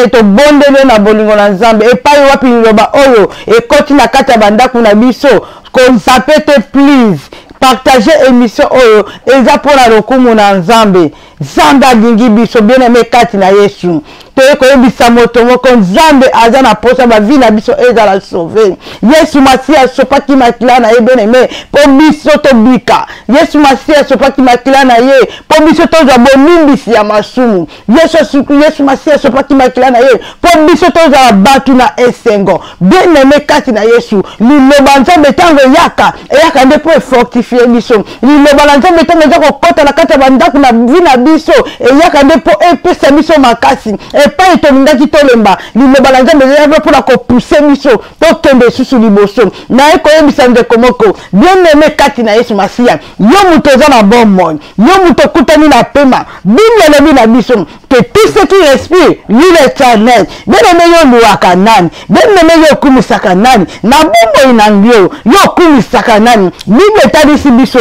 bien-aimé to bondele na bolingo na Nzambe epai wapi liloba oyo ekoti na kati ya bandako na biso konsape te please partager émission oyo eza pona lokumu na Nzambe. Nzambe alingi biso bien-aimé kati na Yesu. Toye koyebisa moto moko Nzambe aza na posa ba vie na biso ezala sauver. Yesu Masia sopaki makila na ye bien-aimé po biso to bika. Yesu Masia sopaki makila na ye po biso to za bonimbisi ya masumu. Yesu Masia sopaki makila na ye po biso to za batu na esengo. Bien-aimé kati na Yesu. Liloba Nzambe tango yaka nde po fortifier biso. Liloba Nzambe tango za kokota na kati ya bandako na vie na biso yaka nde po epesa biso makasi. Epai tolingaki tolemba liloba la Nzambe eza pour la pousser biso tokende susu liboso na ekoyebisa ndeko moko bien-aimé kati na Yesu Masia yo muto za na bon moi yo muto kutani na pema Bible elobi na biso que tout ce qui respire lui l'Éternel bien-aimé yo luaka nani bien-aimé yo kumisaka nani na bombo inangio yo kumisaka nani Bible etalisi biso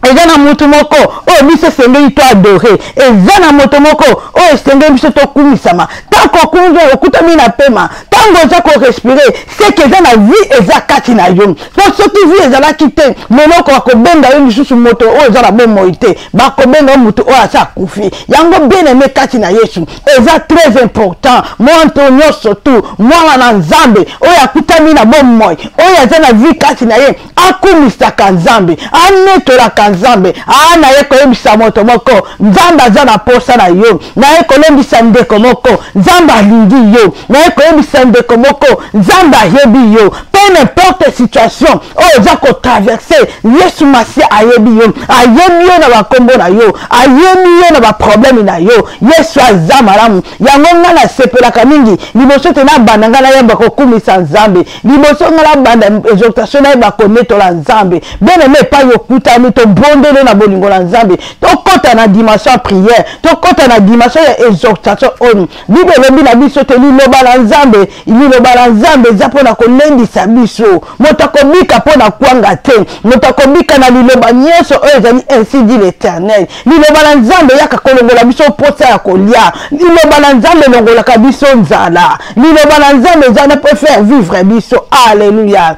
eza na moto moko oyo biso sengeli to adore eza na moto moko oyo sengeli biso to kumisama tango kunzo okutami na pema tango oza ko respirer c'est que eza na vie eza kati na yo po soki vie ezalaki te monoko akobenga yo lisusu moto oyo eza na bomoi te bakobenga moto oyo aza akufi yango bien-aimé kati na Yesu eza très important moto nyonso tu mwana na Nzambe oyo akutami na bomoi oyo aza na vie kati na ye akumisaka Nzambe anetolaka Nzambe ana ye koyebisa moto moko Nzambe aza na posa na yo na ye kolembisa ndeko moko Nzambe alingi yo na ye koyebisa ndeko moko Nzambe ayebi yo peu n'importe situation oyo oza kotraverser Yesu Masia ayebi yo na bakombo na yo ayebi yo na baproblème na yo Yesu aza malamu yango nga na sepelaka mingi liboso te na banda nga na yeba kokumisa Nzambe liboso nga na banda exhortation na yeba konetola Nzambe bien-aimé pa yokutami to bondele na bolingo na Nzambe to kota na dimension prière to kota na dimension ya exhortation on Bible elobi na biso te liloba na Nzambe za pona kolendisa biso moto akobika pona kwanga te moto akobika na liloba nyonso oyo ezali ainsi dit l'Éternel liloba na Nzambe yaka kolongola biso posa ya kolia liloba na Nzambe longolaka biso nzala liloba na Nzambe za peut faire vivre biso alléluia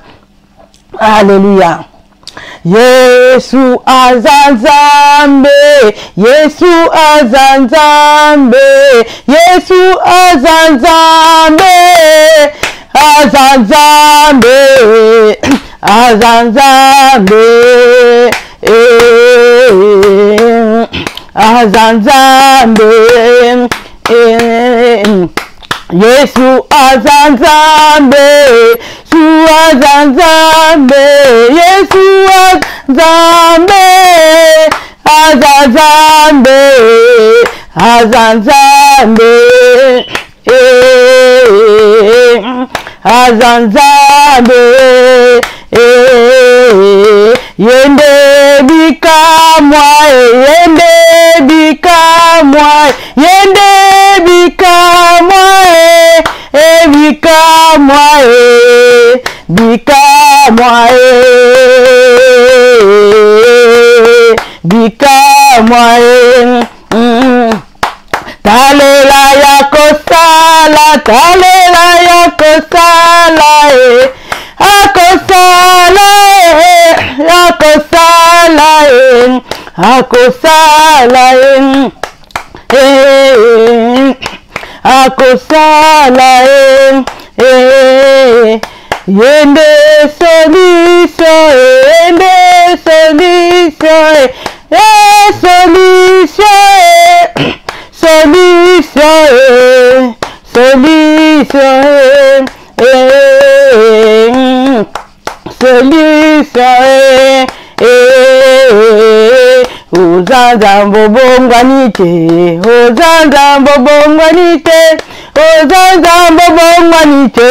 alléluia Yesu azanzambe Yesu azanzambe Yesu azanzambe azanzambe azanzambe azanzambe Yesu azanzambe Yesu azanzambe Yesu azanzambe azanzambe azanzambe azanzambe yende bikamwa yende bikamwa yende bikamwa bikamwa bikamwa bikamwa talela ya kosala akosala akosala akosala yende solution yende solution solution solution solution uzanzambo bongwanite uzanzambo bongwanite uzanzambo bongwanite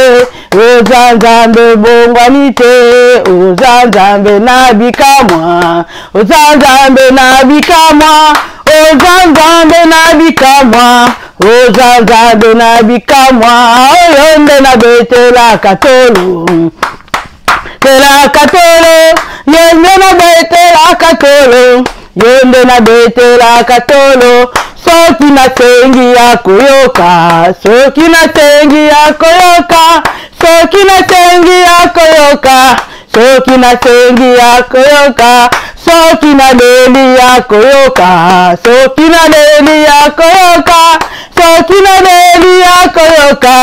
uzanzambe bongwanite uzanzambe nabikamwa uzanzambe nabikamwa uzanzambe nabikamwa uzanzambe nabikamwa oyonde nabetela katolo tela katolo yende nabetela katolo yonde na betela katolo soki na sengi ya koyoka soki na sengi ya koyoka soki na sengi ya koyoka soki na sengi ya koyoka soki na leli ya koyoka soki na leli ya koyoka soki na leli ya koyoka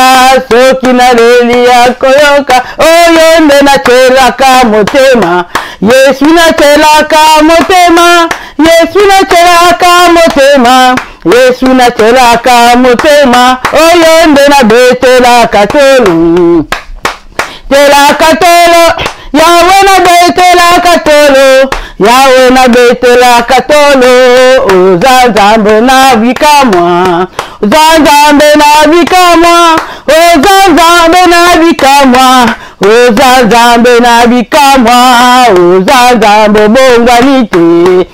soki na leli ya koyoka oyo nde natelaka motema yesu natelaka motema yesu natelaka motema yesu natelaka motema oyo nde nabetelaka tolo telaka tolo yawe nabetelaka tolo yawe nabetelaka tolo oza nzambe na bikamwa oza nzambe na bikamwa oza nzambe na bikamwa oza nzambe na bikamwa oza nzambe bongwani te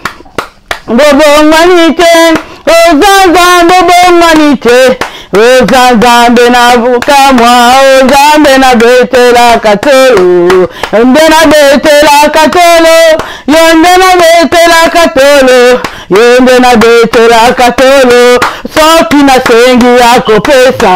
bobongwani te oza nzambe bongwani te oza nzambe na bukamwa ozambe na betelaka tolo nde na betelaka tolo yonde na betelaka tolo yonde na betelaka tolo soki na sengi ya kopesa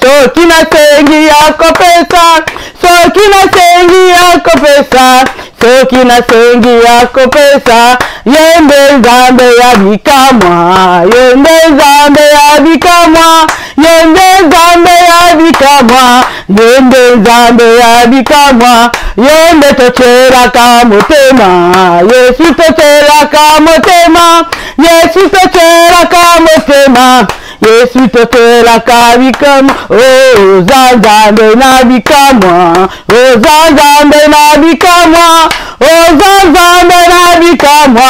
soki na sengi ya kopesa soki na sengi ya kopesa soki na sengi ya kopesa yende nzambe ya bikamwa yende nzambe ya bikamwa yende nzambe ya bikamwa yende nzambe ya bikamwa yende tocelaka motema yesu tocelaka motema yesu tocelaka motema yesu tocelaka bikamwa oza nzambe na bikamwa oza nzambe na bikamwa oza nzambe na bikamwa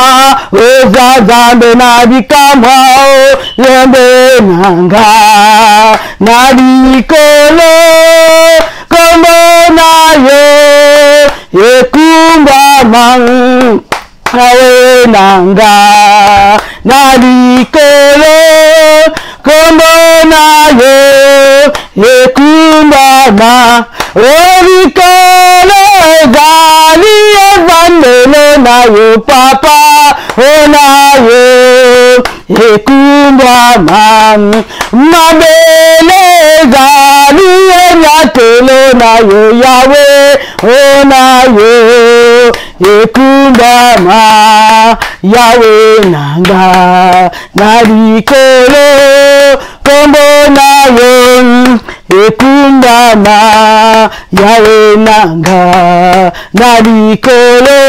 oza nzambe na bikamwa yembe nanga na likolo kombo na yo ekumbama awe nanga na likolo kombo na yo ekumbama olikolo ezali evandelo na yo papa ona yo ekumbama mabele ezali enyatelo na yo yawe ona yo ekumbama yawe nanga na likolo kombo na yo ekumbama yawe nanga na likolo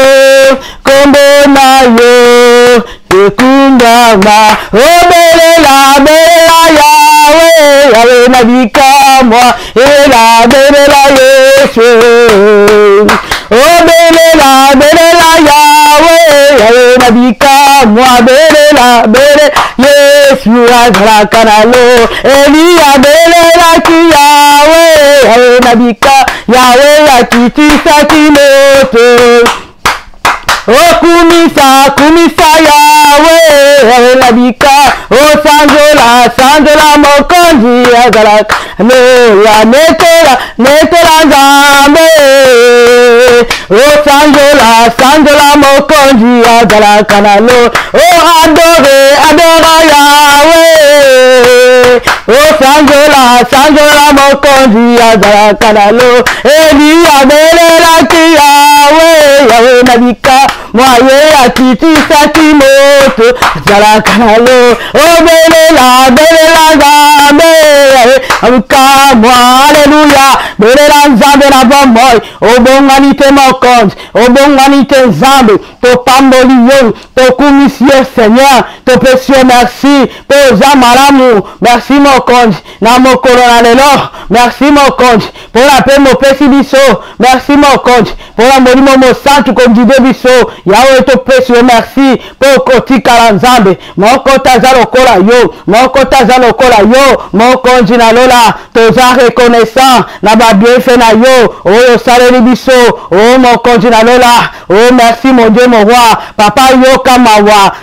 kombo na yo ekumbama obelela belela yawe yawe na bikamwa belela yesu obelela belela yawe yawe na bikamwa belela yesu azalaka nalo eliya belelaki yawe yawe na bika yawe yakitisaki moto kumisa yawe yawe na bika sanzola mokonzi azalaka meya netela nzambe sanzola mokonzi azalaka nalo adora yawe sanzola mokonzi azalaka nalo eliya belelaki yawe na bika mwaye akitisaki moto azalaka nalo belela nzambe amukamwa haleluya belela nzambe na bomoi obongwani te mokonzi obongwani te nzambe topamboli yo tokumisi yo seigneur topesi yo merci mpo oza malamu merci mokonzi na mokolo na lelo merci mokonzi mpona mpe mopesi biso merci mokonzi mpona molimo mosantu kogide biso yawe topesi yo merci mpo kotikala nzambe moko taza lokola yo moko taza lokola yo mokonzi na lola toza reconnaissant na babienfe na yo oyo osaleli biso o mokonzi na lola o merci mon Dieu mon roi papa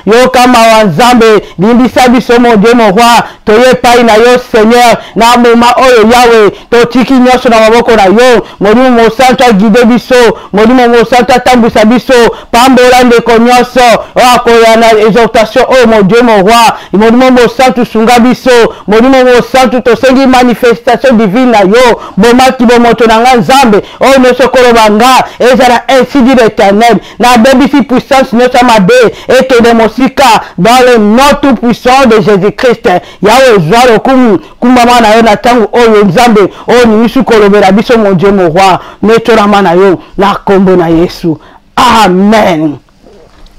yoka mawa nzambe limbisa biso mon Dieu mon roi toye epai na yo seigneur na moma oyo yawe totiki nyonso na maboko na yo molimo mosantu agide biso molimo mosantu atambwisa biso pamba pambola ndeko nyonso oakoya na exhortation oh mon Dieu mon roi molimo mosantu sunga biso molimo mosantu tosengi manifestation divine na yo bomaki bomoto na nga nzambe oyo nyonso koloba nga ezala ainsi dit l'Éternel na bebisi puissance nyonso mabe ekende mosika dans le nom tout puissant de Jésus-Christ yawe ezwa lokumu kumbama na yo na ntango oyo nzambe oyo nimisu kolobela biso mon Dieu mon roi netolama na yo na kombo na Yesu. Amen.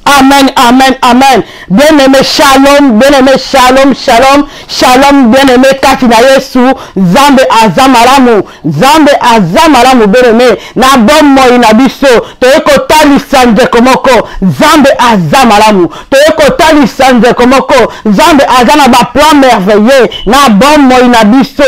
Amen, amen, amen. Bien-aimé, shalom, bien-aimé, shalom, shalom, shalom, bien-aimé, katina Yesu, Zambe azamalamu, Zambe azamalamu, bien-aimé, na bomo inabiso, toeko tali sanje komoko, Zambe azamalamu, toeko tali sanje komoko, Zambe azana ba plan merveilleux, na bomo inabiso,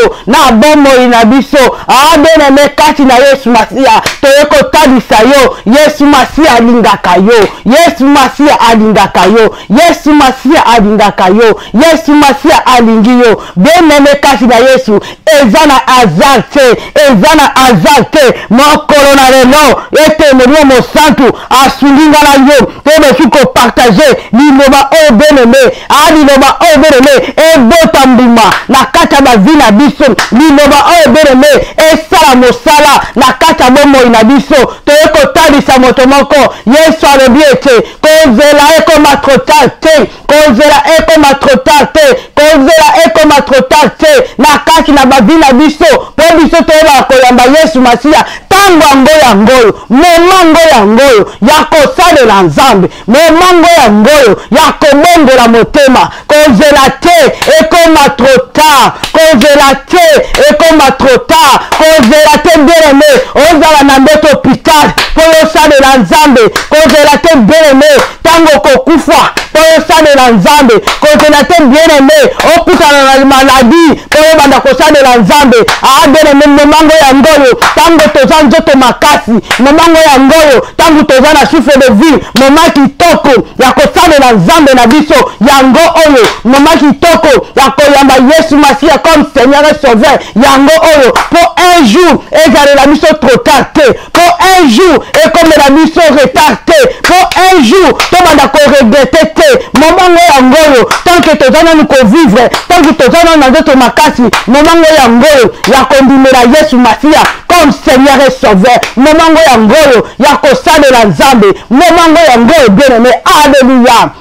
ah bien-aimé, katina Yesu Masia, toeko tali sayo, Yesu Masia lingaka yo, Yesu Masia alingaka yo, Yesu Masia alingaka yo, Yesu Masia alingi yo. Bien-aimé kasi na Yesu ezana azarte, mokolo na lelo ete molimo mosantu asulinga na yo tebe suko partager liloba o bien-aimé, liloba o bien-aimé ebota mbuma na kata bazina biso, liloba o bien-aimé esala mosala na kata bomo ina biso toyeko talisa moto moko Yesu alobi ete kozela ekoma trotarte, kozela ekoma trotarte na kati na bazina biso po biso toyeba koyamba Yesu Masia tango yangoyo momango yangoyo ya kosalela nzambe, momango yangoyo ya kobongola motema kozela te ekoma trotard, kozela te ekoma trotard, kozela te bien-aimé ozala na ndoto hôpital po yosalela nzambe, kozela te bien-aimé tango kokufa po yosalela nzambe, kozela te bien-aimé okutana na maladie po yobanda kosalela nzambe. Bien-aimé momango yangoyo tango toza nzoto makasi, momango yangoyo tango toza na souffle de vie, moma kitoko ya kosalela nzambe na biso yango oyo, moma kitoko ya koyamba Yesu Masia comme Seigneur et Sauveur yango oyo po un jour ezalela biso trop tard te, po un jour ekomela biso retard te, po un jour tobanda koregrete te momango yangoyo tant que toza nanu kovivre, tant que toza nanu na nzoto makasi, momango yangoyo ya kondimela Yesu Masia comme Seigneur et Sauveur, momango yangoyo ya kosalela nzambe, momango yangoyo bien-aimé. Alléluia.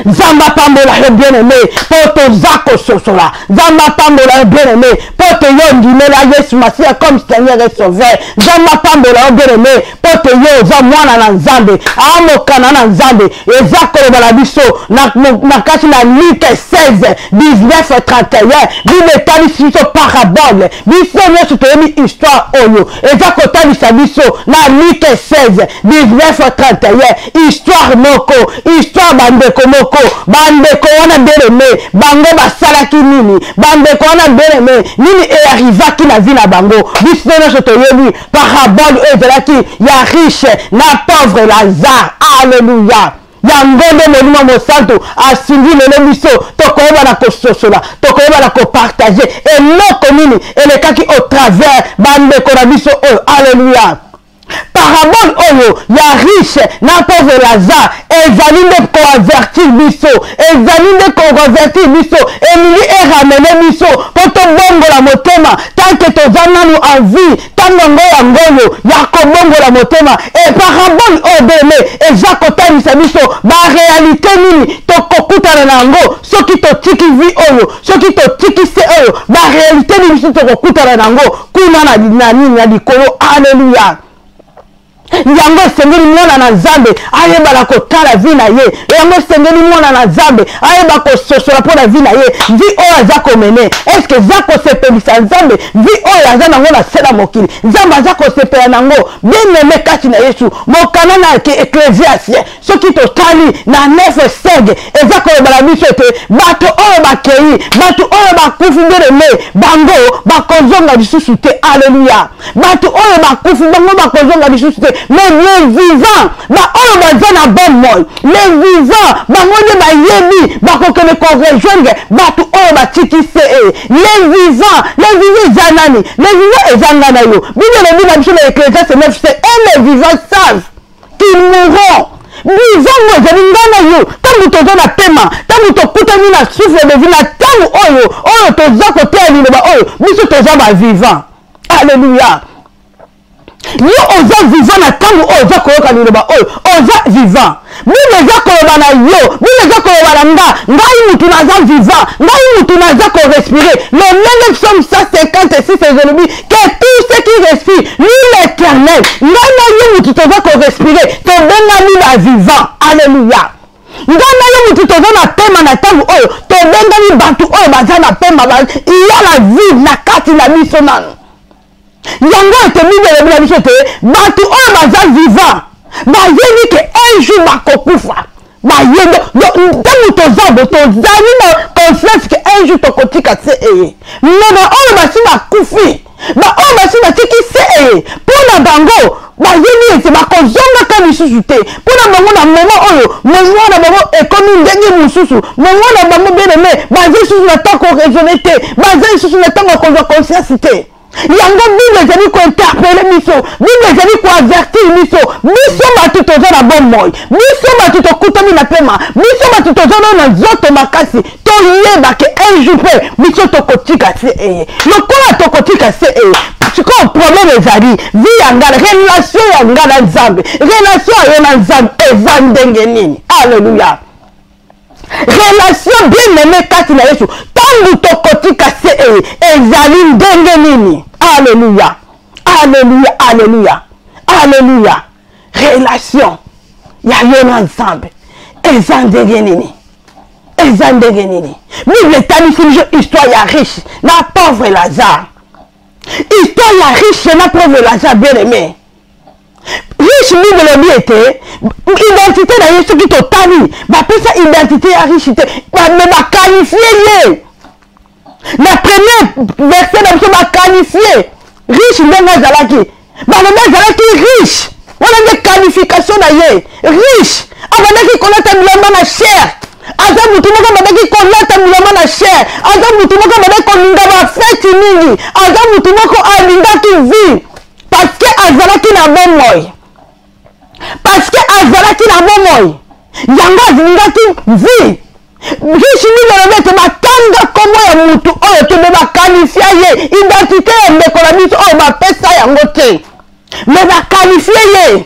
Zamba pambola yo bien-aimé poto zako sosola, zamba pambola yo bien-aimé poto yo ndimela Yesu Masia comme Seigneur et Sauveur, zamba pambola yo bien-aimé poto yo za mwana na nzambe amokana na nzambe ezako bala biso na kati na Luc 16 19 31 Bible tali biso parabole biso nyonso toyebi histoire oyo ezako talisa biso na Luc 16 19 31 histoire moko, histoire bandeko bandeko wana bien-aimé bango basalaki nini, bandeko wana bien-aimé nini arrivaki na vie na bango biso nyonso toyebi parabole ezalaki ya riche na pauvre Lazare. Alléluia. yango nde molimo mosantu asingi lelo biso tokoyeba na kososola, tokoyeba na kopartage eloko nini elekaki au travers bandeko na biso oyo. Alléluia. Parabole oyo ya riche na pauvre Lazare ezali nde koavertir biso, ezali nde koavertir biso emili eramene biso po tobongola motema tanke toza nanu envie tango yangoyo ya kobongola motema. E parabole oyo beme eza kotalisa biso barealité nini tokokutana na yango soki totiki vi oyo, soki totiki se oyo barealité nini biso tokokutana na yango kuna na nini na likolo. Alléluia. yango esengeli mwana na nzambe ayeba kotala vi na ye, yango esengeli mwana na nzambe ayeba kososola mpo na vi na ye. Vi oyo aza komene eske eza kosepelisa nzambe? Vi oyo aza nango na se na mokili nzambe aza kosepela nango? Bien-aimé kati na Yesu mokana na ecclésiasien soki totali na 9:5 eza kolobala biso ete bato oyo bakei, bato oyo bakufi bien-aimé bango bakozonga lisusu te. Alléluia. Bato oyo bakufi bango bakozonga lisusu te. Mais les vivants ba oyo baza na bon moi, les vivants bango nde bayebi bakokende korejoindre bato oyo batiki se les vivants eza nani? Les vivants eza ngana yo. Bible elobi na biso na Ecclésiaste 9:7 et les vivants savent qu'ils mourons. Vivons moi je yo tangu toza na pema tangu tokutani na souffle de vie na tangu oyo toza côté ya liloba oyo biso toza ba vivant. Alléluia. Yo oza vivant na tangu oza koyoka liloba oyo oza vivant. Bible eza koloba na yo, Bible eza koloba na ngai mutu naza vivant, ngai mutu naza ko respirer. Le même Psaume 156 aujourd'hui que tout ce qui respire, lui l'Éternel, ngai na yo mutu toza ko respirer, to benga mi ba vivant. Alléluia. Ngai na yo mutu toza na pema na tangu oyo, to benga mi bantu oyo baza na pema, il y a la vie na kati na biso nanu. Yango ete Bible na biso te, bantu oyo baza vivant. Bayeni ke un jour bakokufa bayendo ntango tozabo tozali na confiance ke un jour tokotika se eye mais baoyo basi bakufi baoyo basi batiki se eye mpona bango bayeni ete bakozongaka lisusu te mpona bango na moma oyo mongo na bango ekomi ndenge mosusu mongo na bango beneme baza lisusu na ntango koraisonne te baza lisusu na ntango kozwa conscience te. Yango Bible ezali ko interpeller biso, Bible ezali ko avertir biso batu toza na bon moy, biso batu tokutami na pema, biso batu toza na nzoto makasi, toyeba ke un jour pe biso tokotika se eye. Lokola tokotika se eye, siko problème ezali, vie yangala, relation yangala nzambe, relation yo na nzambe eza ndenge nini. Alléluia. Relation bien aimée kati na Yesu, tangu tokotika se eye, ezali ndenge nini. Alléluia. Alléluia. Alléluia. Alléluia. Relation. Ya yo na nzambe. Eza ndenge nini. Eza ndenge nini. Bible tanisi histoire ya riche na pauvre Lazare. Histoire ya riche na pauvre Lazare bien aimé. Riche Bible bi ete identité na Yesu ki totali. Ba pesa identité ya riche te. Mais ba qualifier ye. La première verset de ce va qualifier riche ndenge azalaki balome azalaki riche wana nde qualification na ye riche abandaki kolata bilamba na chair aza mutu moko abandaki kolata bilamba na chair aza mutu moko abandaki kolinga bafeti mingi aza mutu moko alingaki vie parce que azalaki na bomoi parce que azalaki na bomoi yango azalingaki vie riche Bible te batanga komo ya mutu oyo te me bakanifia ye identité ya ndeko na biso oyo bapesa yango te me bakanifie ye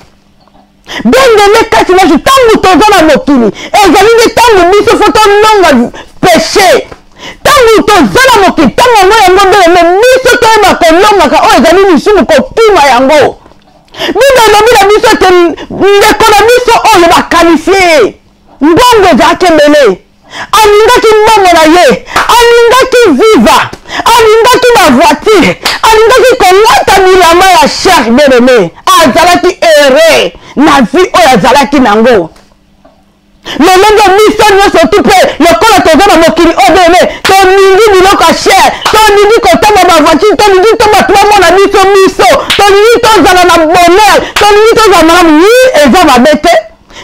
bendele kati na tangu toza na mokili ezali nde tangu biso fo tononga péché tangu toza na mokili tango yango yango beleme biso toyeba kolongaka oyo ezali lisumu kotuma yango Bible elobi na biso te ndeko na biso oyo bakanifie ye mbongo ezalaki ebele alingaki mbongo na ye alingaki viva alingaki na voiture alingaki kolata bilamba ya chair bien-aimé azalaki heureux na vie oyo azalaki nango lolenge biso nyonso tu mpe lokola toza na mokili oyo bien-aimé tolingi biloko ya chair tolingi kotanga bavoiture tolingi to bato bamona biso tolingi tozala na bonheur tolingi tozala malamu eza mabe te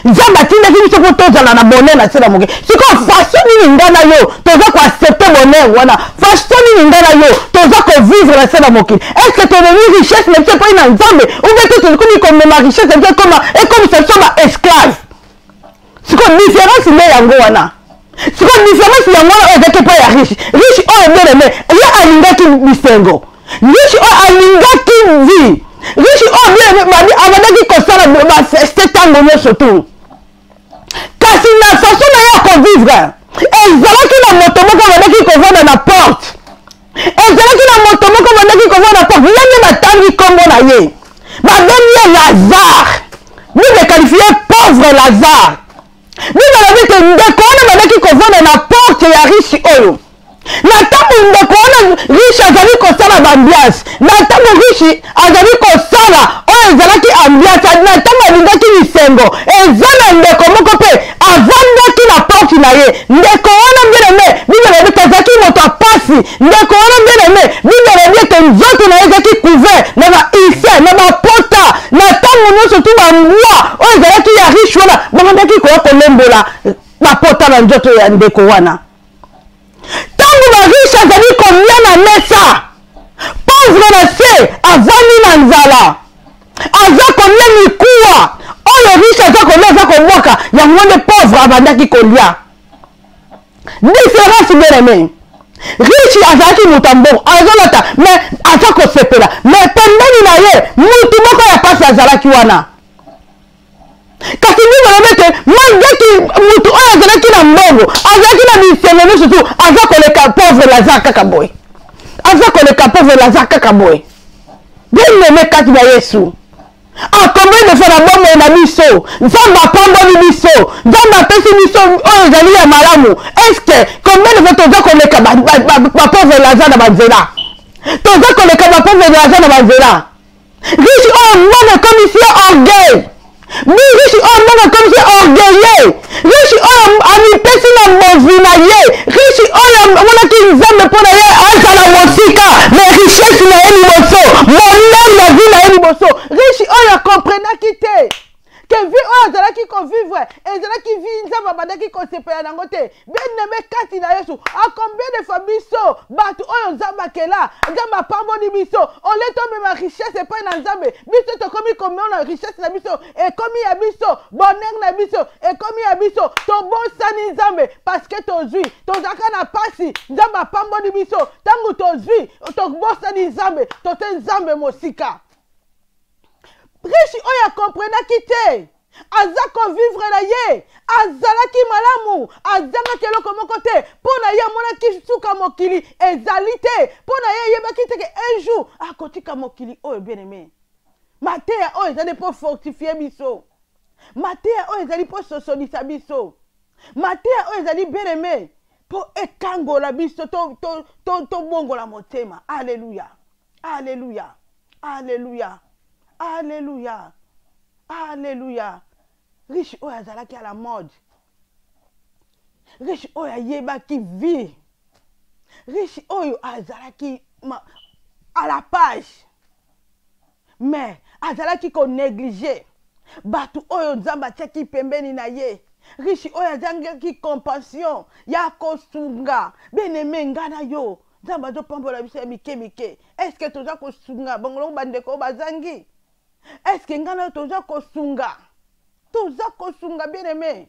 nzambe atindaki biso mpo tozala na bonheur na se na moke sikoyo façon nini ngai na yo toza koaccepte bonheur wana façon nini ngai na yo toza kovivre na se na mokili estce tolemi richesse na biso epai na nzambe oubien te tolikomi komema richesse na biso ekomisa biso baesclave sikoyo différence nde yango wana sikoyo différence yango wana oyo ezaki epai ya riche oyo bien-aimé ye alingaki bisengo riche oyo alingaki vie riche oyo bien-aimé abandaki kosala bafeste ntango nyonso tu kasi na façon na ye kovivre ezalaki na moto moko abandaki kovanda na porte ezalaki na moto moko abandaki kovanda na porte ndenge batangi nkombo na ye babengi ye Lazare bible qualifie pauvre Lazare bible alobi te ndeko wana abandaki kovanda na porte ya riche oyo na ntango ndeko wana riche azali kosala baambiance na ntango riche azali kosala oyo ezalaki ambiance na ntango alingaki lisengo eza na ndeko moko mpe avandaki na porte na ye ndeko wana bien-aimé bible elobi te azalaki moto apasi ndeko wana bien-aimé bible elobi ete nzoto na ye ezalaki couvert na baulcère na bapota na ntango nyonso tu bambwa oyo ezalaki ya riche wana babandaki koya kolembola bapota na nzoto ya ndeko wana tango bariche azali kolia na mesa pauvre na se avandi na nzala aza kolia mikuwa oyo riche aza kaka yango nde pauvre abandaki kolia. Différence bien aimé. Riche azalaki moto mbongo azolata mais aza kosepela mais pembeni na ye mutu moko ya pasi azalaki wana. Kasi ndimona ete malgré mutu oyo azalaki na mbongo azalaki na misengelo surtout aza koleka pauvre Lazare kaka boye. Aza koleka pauvre Lazare kaka boye. Bien aimé kati na Yesu. Ah, combien de fois la bombe na biso, Nzamba pamboli biso, Nzamba pesi biso oyo ezali ya malamu. Est-ce que combien de fois toza koleka ba pauvre Lazare na banzela? Toza koleka ba pauvre Lazare na banzela. Riche oyo mbongo commission orgueil. Riche oyo mbongo commission orgueilleux. Riche oyo amipesi na movi na ye. Riche oyo monaki Nzambe mpona ye azala mosika mais richesse na ye liboso monene na vie na ye liboso. Riche oyo comprenaki te que vie oyo azalaki kovivre ezalaki vie Nzambe abandaki kosepela nango te. Bien-aimé kati na Yesu, a combien de fois biso bato oyo Nzambe akela Nzambe apamboli biso ole tomema richesse epai na Nzambe biso tokomi komona richesse na biso ekomi ya biso bonheur na biso ekomi ya biso tobosani Nzambe parce que tozwi tozalaka na pasi Nzambe apamboli biso ntango tozwi tobosani Nzambe tote Nzambe mosika. Riche oyo akomprenaki te aza kovivre na ye azalaki malamu azangaki eloko moko te mpo na ye amonaki suka mokili ezali te mpo na ye yebaki teke un jour akotika mokili oyo bien aimé. Mateya oyo ezali mpo fortifie biso, mateya oyo ezali mpo sosolisa biso, mateya oyo ezali bien aimé mpo ekangola biso tobongola motema. Alléluia, alléluia, alléluia, alléluia, alléluia. Riche oyo azalaki à la mode, riche oyo ayebaki vie, riche oyo azalaki à la page mais azalaki ko négliger bato oyo Nzambe atiaki pembeni na ye. Riche oyo azangaki compassion ya kosunga bien-aimé nga na yo Nzambe azopambola biso ya mike mike. Est-ce que toza kosunga bongolongo bandeko bazangi? Est-ce que nga na yo toza kosunga? Toza kosunga bien-aimé.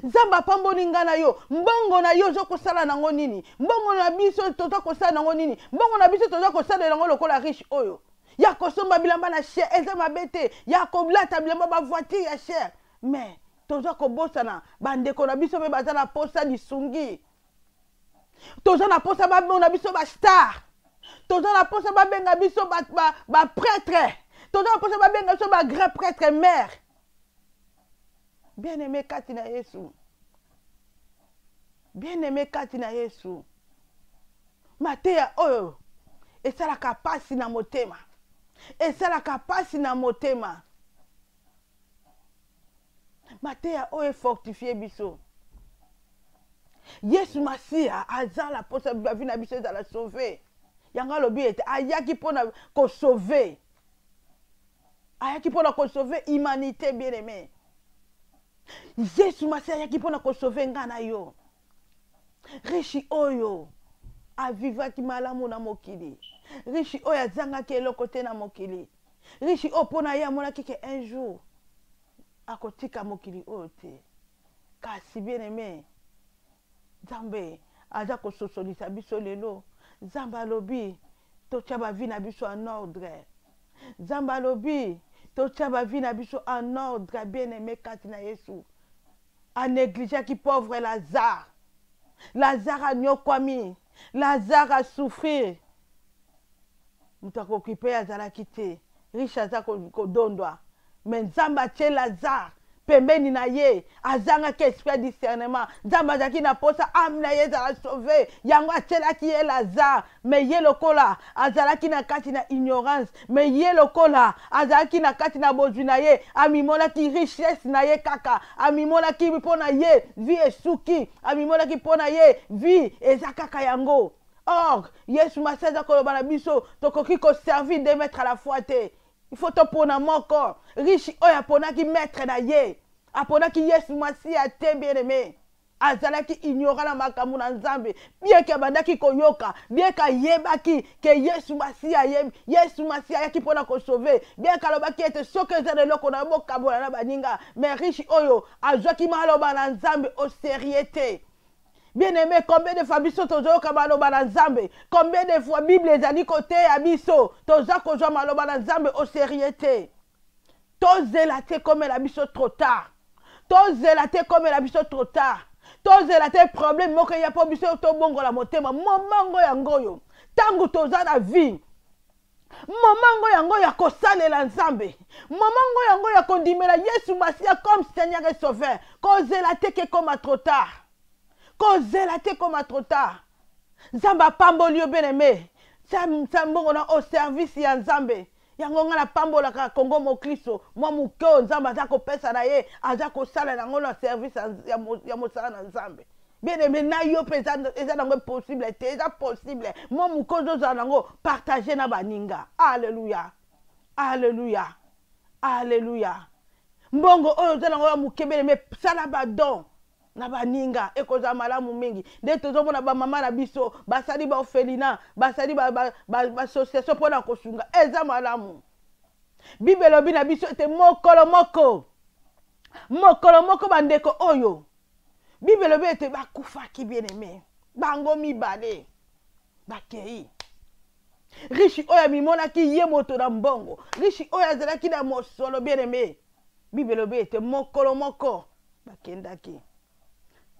Nzambe apamboli nga na yo mbongo na yo zokosala nango nini? Mbongo na biso toza kosala nango nini? Mbongo na biso toza kosala nango lokola riche oyo ya kosomba bilamba na cher eza mabe te, ya kolata bilamba ba voiture ya cher mais toza kobosana bandeko na biso mpe baza na posa lisungi. Toza na posa babona biso ba star, toza na posa babenga biso ba prêtre, toza na posa babenga biso ba grand prêtre mère. Bien-aimé kati na Yesu, bien-aimé kati na Yesu, mateya oyo esalaka pasi na motema, esalaka pasi na motema. Mateya oyo fortifie biso. Yesu Masia azala posa bavi na biso ezala sauver. Yanga lobi ete ayaki mpona ko sauver. Ayaki mpona ko sauver humanité bien-aimé. Yesu Masia ayaki mpona ko sauver nga na yo. Riche oyo avivaki malamu na mokili. Riche oyo azangaki eloko te na mokili. Riche oyo mpona ye amonaki ke un jour akotika mokili oyo te. Kasi bien-aimé Nzambe aza kososolisa biso lelo. Nzambe alobi totia bavi na biso en ordre. Nzambe alobi totia bavi na biso en ordre bien-aimé kati na Yesu. A négligé ki pauvre Lazare. Lazare a nyokwami. Lazare a souffrir. Mutu akokipe azalaki te. Riche aza kodondwa. Mais Nzambe atie Lazare pembeni na ye azangaki esprit discernement. Nzambe azalaki na posa ame na ye ezala sauve yango atielaki ye Lazare. Mais ye lokola azalaki na kati na ignorance, mais ye lokola azalaki na kati na bozwi na ye amimonaki richesse na ye kaka, amimonaki mpona ye vie esuki, amimonaki mpona ye vie eza kaka yango. Or Yesu Masia aza koloba na biso tokoki koservir de maître à la fois te. Il faut te pona moko. Riche oyo aponaki maître na ye. Aponaki Yesu Masia te bien-aimé. azalaki ignorant na makambo na nzambe bien ke bandaki koyoka bien ka yebaki ke Yesu Masiya Yesu Masiya yaki pona ko sauver bien ka lobaki ete soki eza eloko na bokabola na baninga mais riche oyo azwaki maloba na nzambe au sérieux. Bien-aimé, combien de fois biso tozoyoka maloba na nzambe, combien de fois Bible ezali côté ya biso toza kozwa maloba na nzambe au sérieux. Tozela te comme la biso trop tard. Tozela te comme la biso trop tard. Tozela te problème moko ya po biso to bongo la motema momango yango yo. Tangu toza na vie. Momango yango ya kosalela nzambe. Momango yango ya kondimela Yesu Masiya comme Seigneur et Sauveur. Kozela te ke comme trop tard. Kozela te comme trop tard. Nzamba pamboli yo bien-aimé. Sambongo na au service ya nzambe. Yango nga na pambola ka Kongo Mokristo. Mwa mukeo nzamba aza kopesa na ye. Aza kosala nango na service ya mosala na nzambe. Bien-aimé, na yo pesa eza nango possible te. Eza possible. Mwa mukeo zoza nango partager na baninga. Alléluia. Alléluia. Alléluia. Mbongo oyo zoza nango ya muke bien-aimé. Sala badon. Na baninga ekoza malamu mingi nde tozomona ba mama na biso basali ba orphelinat basali ba association pona kosunga eza malamu Bible lobi na biso ete mokolo moko bandeko oyo Bible lobi ete bakufaki bien-aimé bango mibale bakei riche oyo mimonaki ye moto na mbongo riche oyo azalaki na mosolo bien-aimé Bible lobi ete mokolo moko bakendaki.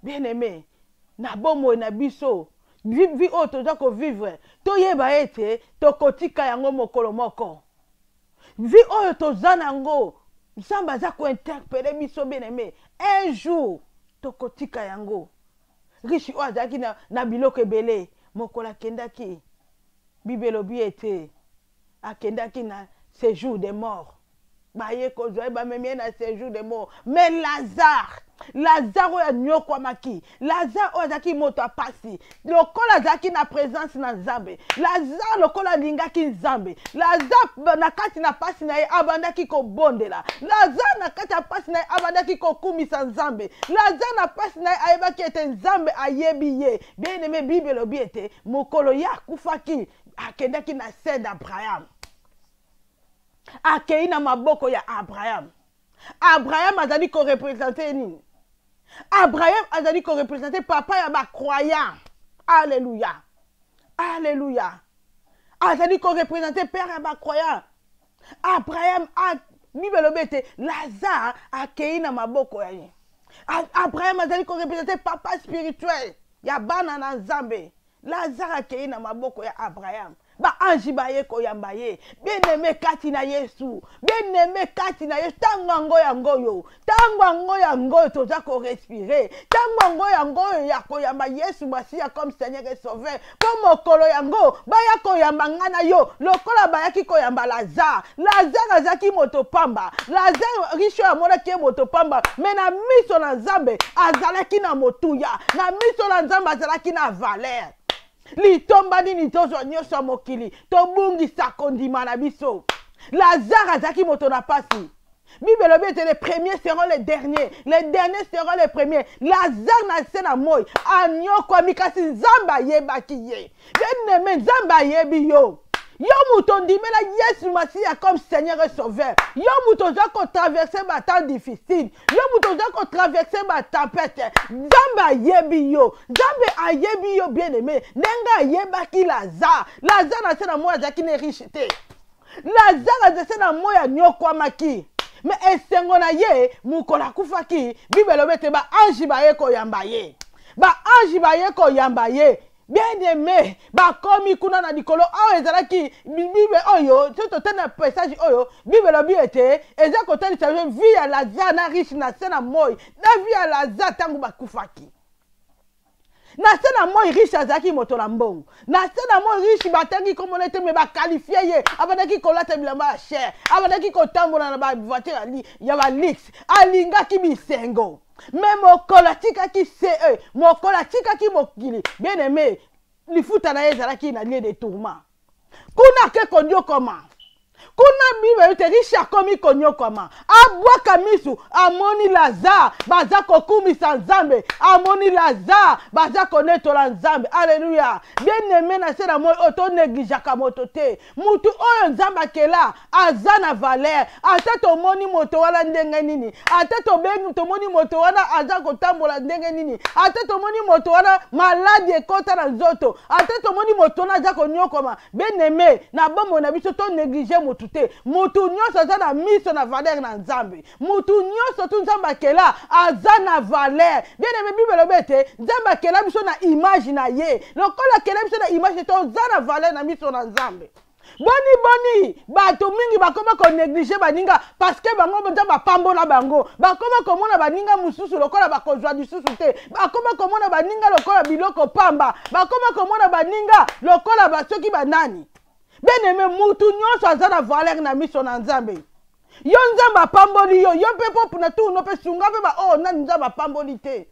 Bien-aimé, na bomo na biso, vi o toza ko vivre, to yeba ete, to kotika yango mokolo moko. Vi oyo toza nango, Nzamba za ko interpeller biso bien-aimé, un jour, to kotika yango. Riche o azaki na biloko ebele, mokola kendaki. Bible lobi ete, akendaki na séjour des morts. Baye kozwa ba memie na séjour des morts. Mais Lazare oyo anyokwamaki Lazare oyo azalaki moto apasi lokola azalaki na présence na nzambe Lazare lokola alingaki nzambe Lazare na kati na pasi na ye abandaki kobondela Lazare na kati ya pasi na ye abandaki kokumisa nzambe Lazare na pasi na ye ayebaki ete nzambe ayebi ye bien-aimé Bible lobi ete mokolo ye akufaki akendaki na se d'Abraham akei na maboko ya Abraham. Abraham azali ko représenter nini? Abraham azali ko représenter papa ya ba croyant. Alléluia. Alléluia. Azali ko représenter père ya ba croyant. Abraham a Bible lobi ete Lazare akei na maboko ya ye. Abraham azali ko représenter papa spirituel ya bana na nzambe. Lazare akei na maboko ya Abraham. Ba anji ba ye koyamba ye bien-aimé kati na Yesu bien-aimé kati na Yesu tango yango yo toza ko respirer tango yango ya koyamba Yesu Masiya comme Seigneur et Sauveur po mokolo yango ba ya koyamba ngana yo lokola ba yaki koyamba Lazare azaki moto pamba Lazare riche amona ki moto pamba mais na miso na Nzambe azalaki na motuya na miso na Nzambe azalaki na valeur litomba nini tozwa nyonso mokili tobungisa kondima na biso Lazare azaki moto na pasi Bible lobi ete les premiers seront les derniers seront les premiers Lazare na se na moi anyokwami kasi Nzambe ayebaki ye bien-aimé Nzambe ayebi yo muto ndimela Yesu Masiya comme Seigneur et Sauveur yo muto za ko traverser ba temps difficile yo muto za ko traverser ba tempête Nzambe ayebi yo bien-aimé nenga ayebaki Lazare na se na moi azaki ne riche te Lazare na se na moi anyokwamaki mais esengo na ye mukola kufaki Bible lobi ete ba anji ba ye koyamba ye bien-aimé bakomi kuna na likolo oyo ezalaki Bible oyo soto tena passage oyo Bible lobi ete eza kotalisa vie ya Lazare na riche na se na moi na vie ya Lazare tangu bakufaki na se na moi riche azalaki moto na mbongo na se na moi riche batangi komona ete me bakalifie ye abandaki kolata bilamba ya cher abandaki kotambola na bavoiture ya balix alingaki bisengo mais mokola tikaki mokili bien-aimé lifuta na ye ezalaki na lieu de tourment kuna ke kondio koma kuna bibe yote riche akomi konyokoma abwaka misu amoni Lazare baza kokumisa Nzambe amoni Lazare baza konetola Nzambe. Alléluia. Bien-aimé na sera moi auto négligaka moto te mutu oyo Nzambe akela aza na valeur ata tomoni moto wana ndenge nini ata tobengi tomoni moto wana aza kotambola ndenge nini ata tomoni moto wana maladi ekota na nzoto ata tomoni moto wana aza konyokoma. Bien-aimé na bombo na biso to négliger mutu te mutu nyonso aza na miso na valeur na Nzambe mutu nyonso tu Nzambe akela aza na valeur. Bien-aimé Bible lobete Nzambe akela biso na image na ye lokola akela biso na image to aza na valeur na miso na Nzambe. Boni bato mingi bakoma ko négliger baninga parce que bango bonza bapambola bango bakoma komona baninga mususu lokola bakozwa lisusu te bakoma komona baninga lokola biloko pamba bakoma komona baninga lokola basoki banani. Bien-aimé mutu nyonso aza na valeur na miso na Nzambe. Yo Nzambe apamboli yo pe popu na tu no pe sunga pe ba oh nani Nzambe apamboli te.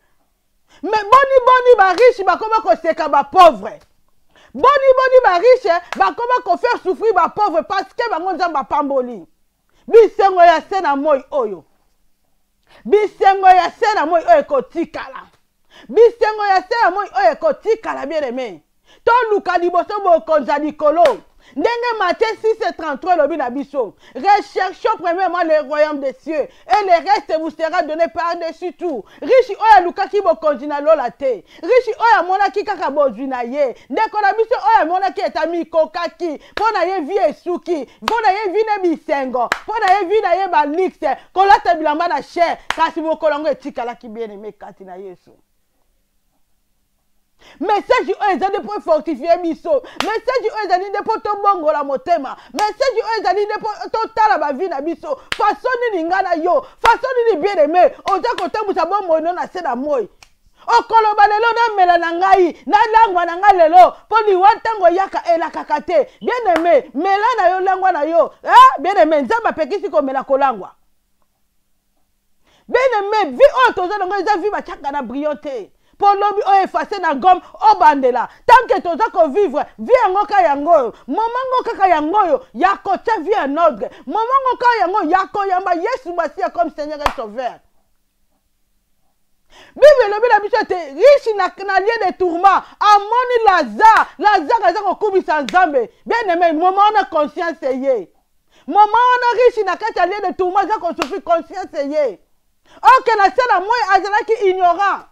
Mais boni ba riche bakoma ko seka ba pauvre. Boni ba riche bakoma ko faire souffrir ba pauvre parce que bango Nzambe apamboli. Bisengo ya sena moi oyo. Bisengo ya sena moi oyo kotikala. Bisengo ya sena moi oyo kotikala bien-aimé. To luka liboso bo konza likolo. Ndenge Matthieu 6:33 lobi na biso. Recherchons premièrement le royaume des cieux et le reste vous sera donné par-dessus tout. Riche oya luka ki bo konjina lola te. Riche oya mona ki kaka bozwi na ye. Ndeko na biso oya mona ki etami kokaki. Pona ye vie esuki. Pona ye vie ne bisengo. Pona ye vie na ye ba lixe. Kolata bilamba na cher. Kasi mokolongo etikala ki bien-aimé kati na Yesu. Message oyo ezali pour fortifier biso. Message oyo ezali nde po tobongola motema. Message oyo ezali nde po totala ba vie na biso. Façon nini nga na yo. Façon nini bien-aimé. Oza kotambusa bomoi no na se na moi. Okoloba lelo na mela na ngai. Na langwa na ngai lelo. Po liwa ntango yaka elakaka te. Bien-aimé. Mela na yo langwa na yo. Bien-aimé. Nzambe apekisi komela kolangwa. Bien-aimé. Vie oyo toza nango eza vie batiaka na brillante. Pour l'obi o effacer na gomme o bandela tant que toza ko vivre vie ngoka yango moment ngoka yango ya kotia vie en ordre moment ngoka yango ya ko yamba Yesu Masia comme Seigneur et Sauveur. Bible lobi la biso te riche na lieu de tourment amoni Lazare aza ko kubisa Nzambe. Bien-aimé moment on a conscience ye moment on a riche na kati ya lieu de tourment aza ko souffrir conscience ye. Ok na sala moi azalaki ignorant.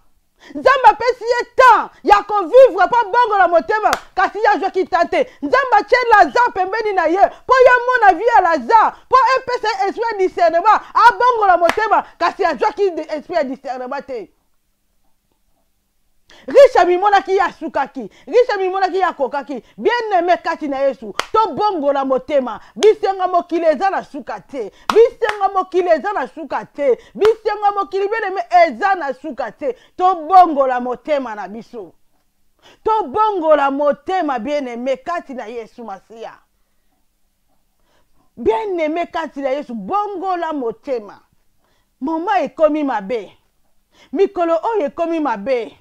Nzambe apesi ye temps ya ko vivre pa bongo la motema kasi ya jo ki tante. Nzambe tie Lazare pembeni na ye po ya mona vie ya Lazare po epesa esprit discernement a bongo la motema kasi ya jo ki esprit discernement te. Riche mimona ki ya sukaki, riche mimona ki ya kokaki, bien-aimé kati na Yesu, to bongo la motema, bisenga mokili eza na sukate, bisenga mokili eza na sukate, bisenga mokili bien-aimé eza na sukate, to bongo la motema na biso. To bongo la motema bien-aimé kati na Yesu Masia. Bien-aimé kati na Yesu, bongo la motema. Mama ekomi mabe. Mikolo oyo ekomi mabe.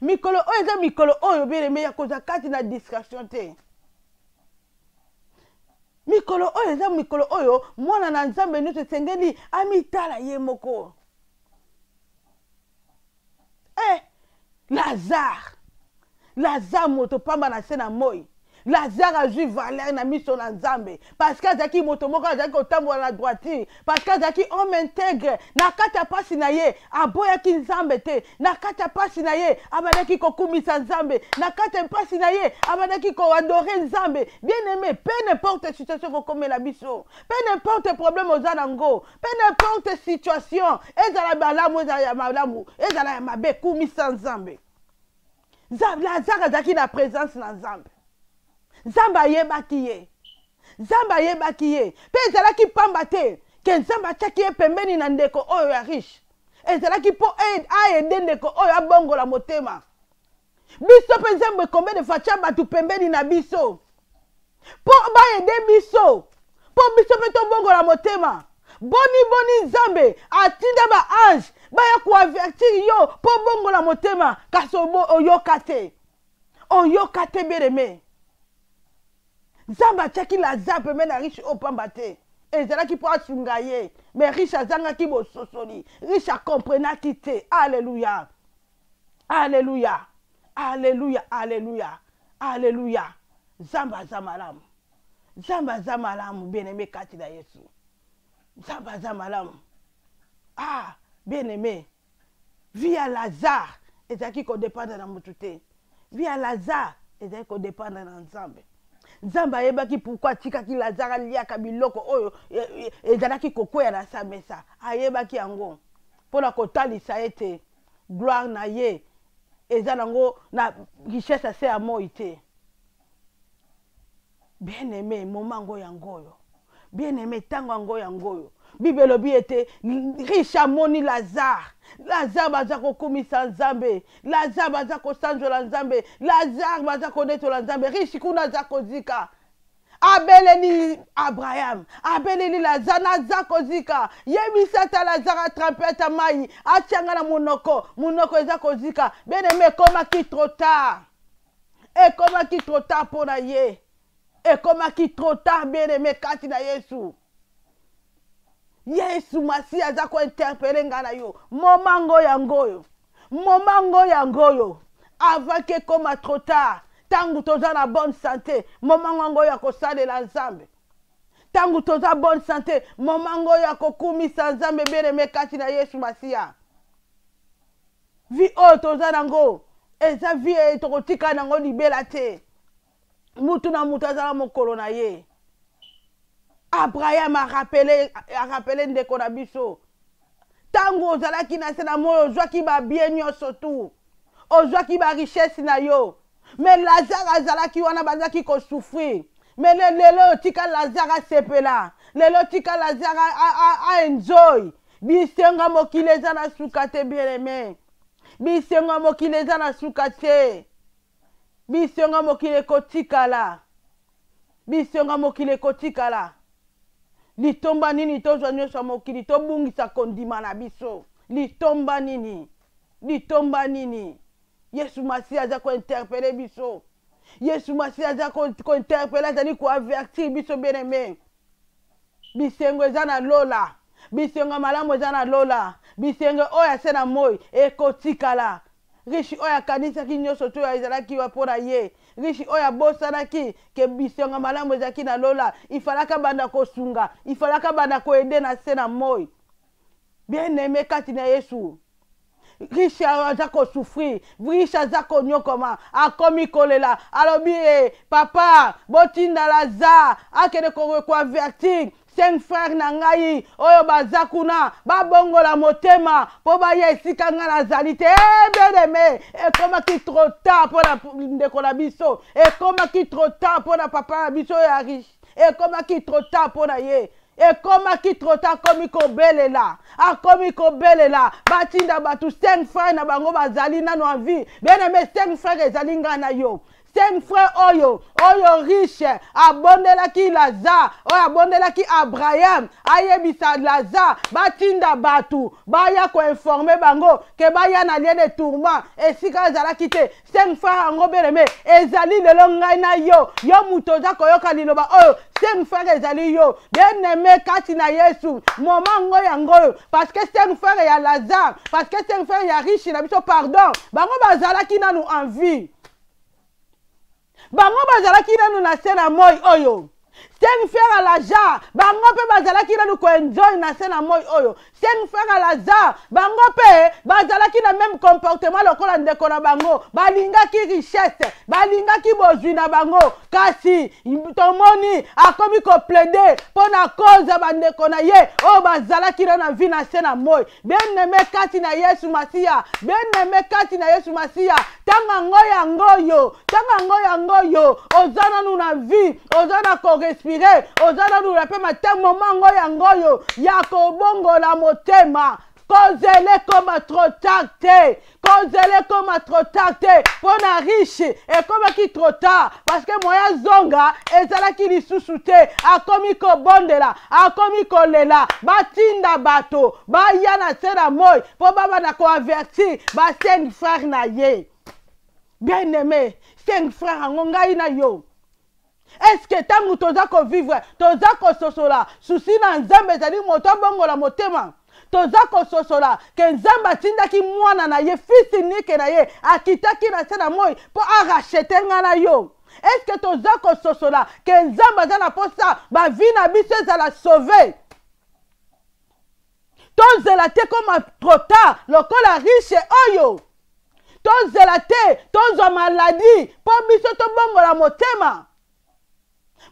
Mikolo oyo eza mikolo oyo bien-aimé ya koza kati na distraction te. Mikolo oyo eza mikolo oyo mwana na Nzambe nyonso esengeli amitala ye moko. Lazare moto pamba na se na moi. Lazare azwi valeur na miso na Nzambe parce que azaki moto moko azaki kotambola na droiture parce que azaki homme intègre na kati ya pasi na ye aboyaki Nzambe te na kati ya pasi na ye abandaki kokumisa Nzambe na kati ya pasi na ye abandaki koadore Nzambe. Bien-aimé, peu n'importe situation kokomela biso, peu n'importe problème oza nango, peu n'importe situation ezala balamu ezala ya malamu ezala ya mabe kumisa Nzambe. Lazare azaki na présence na Nzambe. Nzambe ayebaki ye. Nzambe ayebaki ye. Pe ezalaki pamba te ke Nzambe atiaki ye pembeni na ndeko oyo ya riche. Ezalaki po aide ndeko oyo abongola motema. Biso pe Nzambe combien de fois tia batu pembeni na biso. Po baede biso. Po biso pe tobongola motema. Boni Nzambe atinda ba ange baya ku avertir yo po bongola motema kasi oyoka te. Oyoka te bien-aimé. Nzambe atiaki Lazare pembeni na riche oyo pamba te ezalaki mpo asunga ye mais riche azangaki bososoli riche akomprenaki te. Alléluia, alléluia, alléluia, alléluia, alléluia. Nzambe aza malamu, Nzambe aza malamu bien-aimé kati na Yesu. Nzambe aza malamu. Ah, bien-aimé, vie ya Lazare ezalaki kodépendre na mutu te. Vie ya Lazare ezalaki kodépendre na Nzambe. Nzambe ayebaki pourquoi atikaki Lazare aliaka biloko oyo ezalaki kokwea na sa mesa. Ayebaki yango mpona kotalisa ete gloire na ye eza nango na richesse ase ya moi te. Bien-aimé, moment ngo yangoyo. Bien-aimé, tango yango yangoyo. Bible elobi ete riche amoni Lazare. Lazare baza kokumisa Nzambe. Lazare baza kosanzola Nzambe. Lazare baza konetola Nzambe. Riche kuna aza kozika. Abeleli Abraham. Abeleli Lazare naza kozika. Yebisa ta Lazare atrampeta mai. Atianga na monoko. Monoko eza kozika. Bien-aimé, ekomaki trop tard. Ekomaki trop tard pona ye. Ekomaki trop tard, bien-aimé kati na Yesu. Yesu masi aza ko interpeller ngana yo. Momango yangoyo. Momango yangoyo. Avant que koma trop tard. Tangu toza na bonne santé. Momango ya ko salela Nzambe. Tangu toza bonne santé. Momango ya ko kumisa Nzambe bien-aimé kati na Yesu masia. Vi o toza nango. Eza vie tokotika nango libela te. Mutu na mutu azala mokolo na ye. Abraham a rappelé ndeko na biso. Tango ozalaki na se na moi ozwaki ba bien nyonso tu. Ozwaki ba richesse na yo. Mais Lazare azalaki wana bazaki ko souffrir. Mais lelo tika Lazare sepela. Lelo tika Lazare a enjoy. Bisenga mokile eza na sukate bien-aimé. Bisenga mokile eza na sukate. Bisenga mokile kotikala. Bisenga mokile kotikala. Litomba nini tozwa nyonso mokili tobungisa kondima na biso. Litomba nini? Litomba nini? Yesu Masiya aza ko interpeller biso. Yesu Masiya aza ko interpeller azali ko avertir biso bien-aimé. Bisengo eza na lola. Bisengo malamu eza na lola. Bisengo oyo ase na moi ekotikala. Riche oyo akanisaki nyonso to ezalaki wapona ye. Riche oyo abosanaki ke bisengo malamu ezalaki na lola. Ifalaka banda kosunga. Ifalaka banda koede na se na moi. Bien-aimé kati na Yesu. Riche aza ko souffrir. Riche aza ko nyokoma. Akomi kolela. Alobi papa botinda Lazare. Akede ko avertir. 5 frères na ngai oyo bazakuna babongola motema po ba yesika nga nazali te bien-aimé ekomaki trop tard pour la ndeko na biso ekomaki trop tard pour na papa na biso ya riche ekomaki trop tard pour na ye ekomaki trop tard komi kobelela akomi kobelela batinda batu 5 frères na bango bazali nano en vie bien-aimé 5 frères ezali nga na yo 5 frères oyo riche abondelaki Lazare oyo abondelaki Abraham ayebisa Lazare batinda batu baya ko informer bango ke baya na lien de tourment esika ezalaki te 5 frères ango bien-aimé ezali lelo ngai na yo muto za koyoka liloba oyo 5 frères ezali yo bien-aimé kati na Yesu moment ngo yango parce que 5 frères ya Lazare parce que 5 frères ya riche na biso pardon bango bazalaki nanu en vie. Bango bazalaki nanu na se na moi oyo. 5 frères à Lazare, bango pe bazalaki nanu ko enjoy na se na moi oyo. 5 frères à Lazare, bango pe bazalaki na même comportement lokola ndeko na bango. Balingaki richesse, balingaki bozwi na bango. Kasi tomoni akomi ko plaider pour na cause bandeko na ye. Oh bazalaki na vie na se na moi. Bien-aimé kati na Yesu Masiya, bien-aimé kati na Yesu Masiya. Tanga ngoyo, ozana nu na vie, ozana ko respirer, ozana nu rape matin moment ngoyo, ya ko bongo la motema. Kozele koma trop tard, kozele koma trop tard, pona riche, et comme qui trop tard, parce que moya zonga, ezala ki lisusu te, akomi ko bondela, akomi ko lela, batinda bato, ba yana sera moi, po baba na ko avertir, ba 5 frères na ye. Bien-aimé, 5 frères en ngai na yo. Est-ce que tangu toza ko vivre, toza ko sosola, souci na nzambe ezali moto bongola motema. Toza ko sosola, ke nzamba tindaki mwana na ye, fils unique na ye, akitaki na sena moi, po arachete ngana yo. Est-ce que toza ko sosola, ke nzamba zana posa, ba vie na biso ezala sauver. Tozela te comme trop tard, lokola riche oyo. Tozela te, tozo maladie, po biso to bongola motema.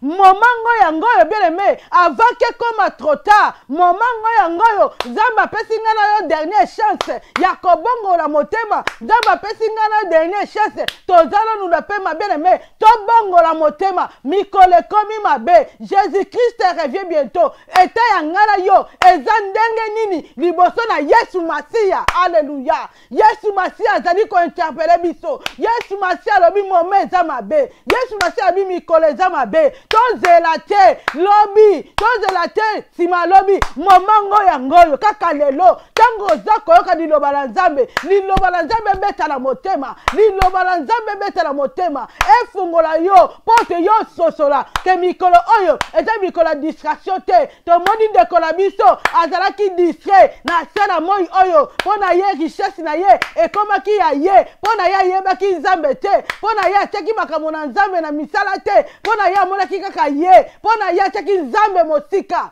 Momango yangoyo bien aimé, avant que comme trop tard, momango yangoyo, zamba pesi ngana yo dernière chance, yakobongo la motema, zamba pesi ngana dernière chance, tozala nous la pema bien aimé, to bongo la motema, mikole komi mabe, Jésus-Christ revient bientôt, eta yangana yo, ezandenge nini, liboso na Yesu Masia, alléluia, Yesu Masia zali ko interpeller biso, Yesu Masia lobi moment za mabe, Yesu Masia bi mikole za mabe, tozela te lobi, tozela te sima lobi, momango yangoyo kaka lelo, tango zako yoka liloba la nzambe, liloba la nzambe beta la motema, liloba la nzambe beta la motema, efungola yo, pote yo sosola, ke mikolo oyo, eza mikolo distraction te, to moni dekola biso, azalaki distrait, na sena moi oyo, pona ye richesse na ye, ekomaki ya ye, pona ye yebaki nzambe te, pona ye ateki makambo na nzambe na misala te, pona ye amonaki kaka ye, pona ye ateki nzambe mosika.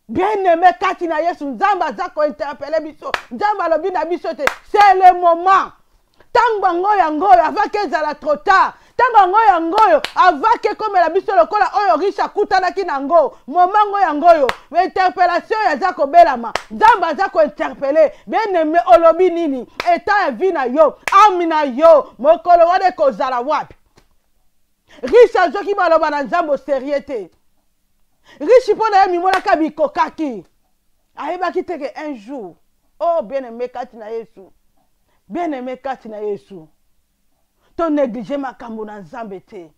Bien aimé kati na Yesu, nzambe azako interpeller biso, nzambe alobi na biso te, c'est le moment. Tango ngoya ngoyo, avant que ezala trop tard. Tango ngoya ngoyo, avant que comme la biso lokola oyo riche akutanaki nango, moment ngoya ngoyo, interpellation ya zako belama, nzambe azako interpeller, bien aimé olobi nini, eta ya vi na yo, ami na yo, mokolo wane kozala wapi. Riche azoki maloba na nzambe sérieux te. Riche pona ya mimonaka bikokaki. Ayebaki teke un jour. Oh bien aimé kati na Yesu. Bien aimé kati na Yesu. To néglige makambo na nzambe te.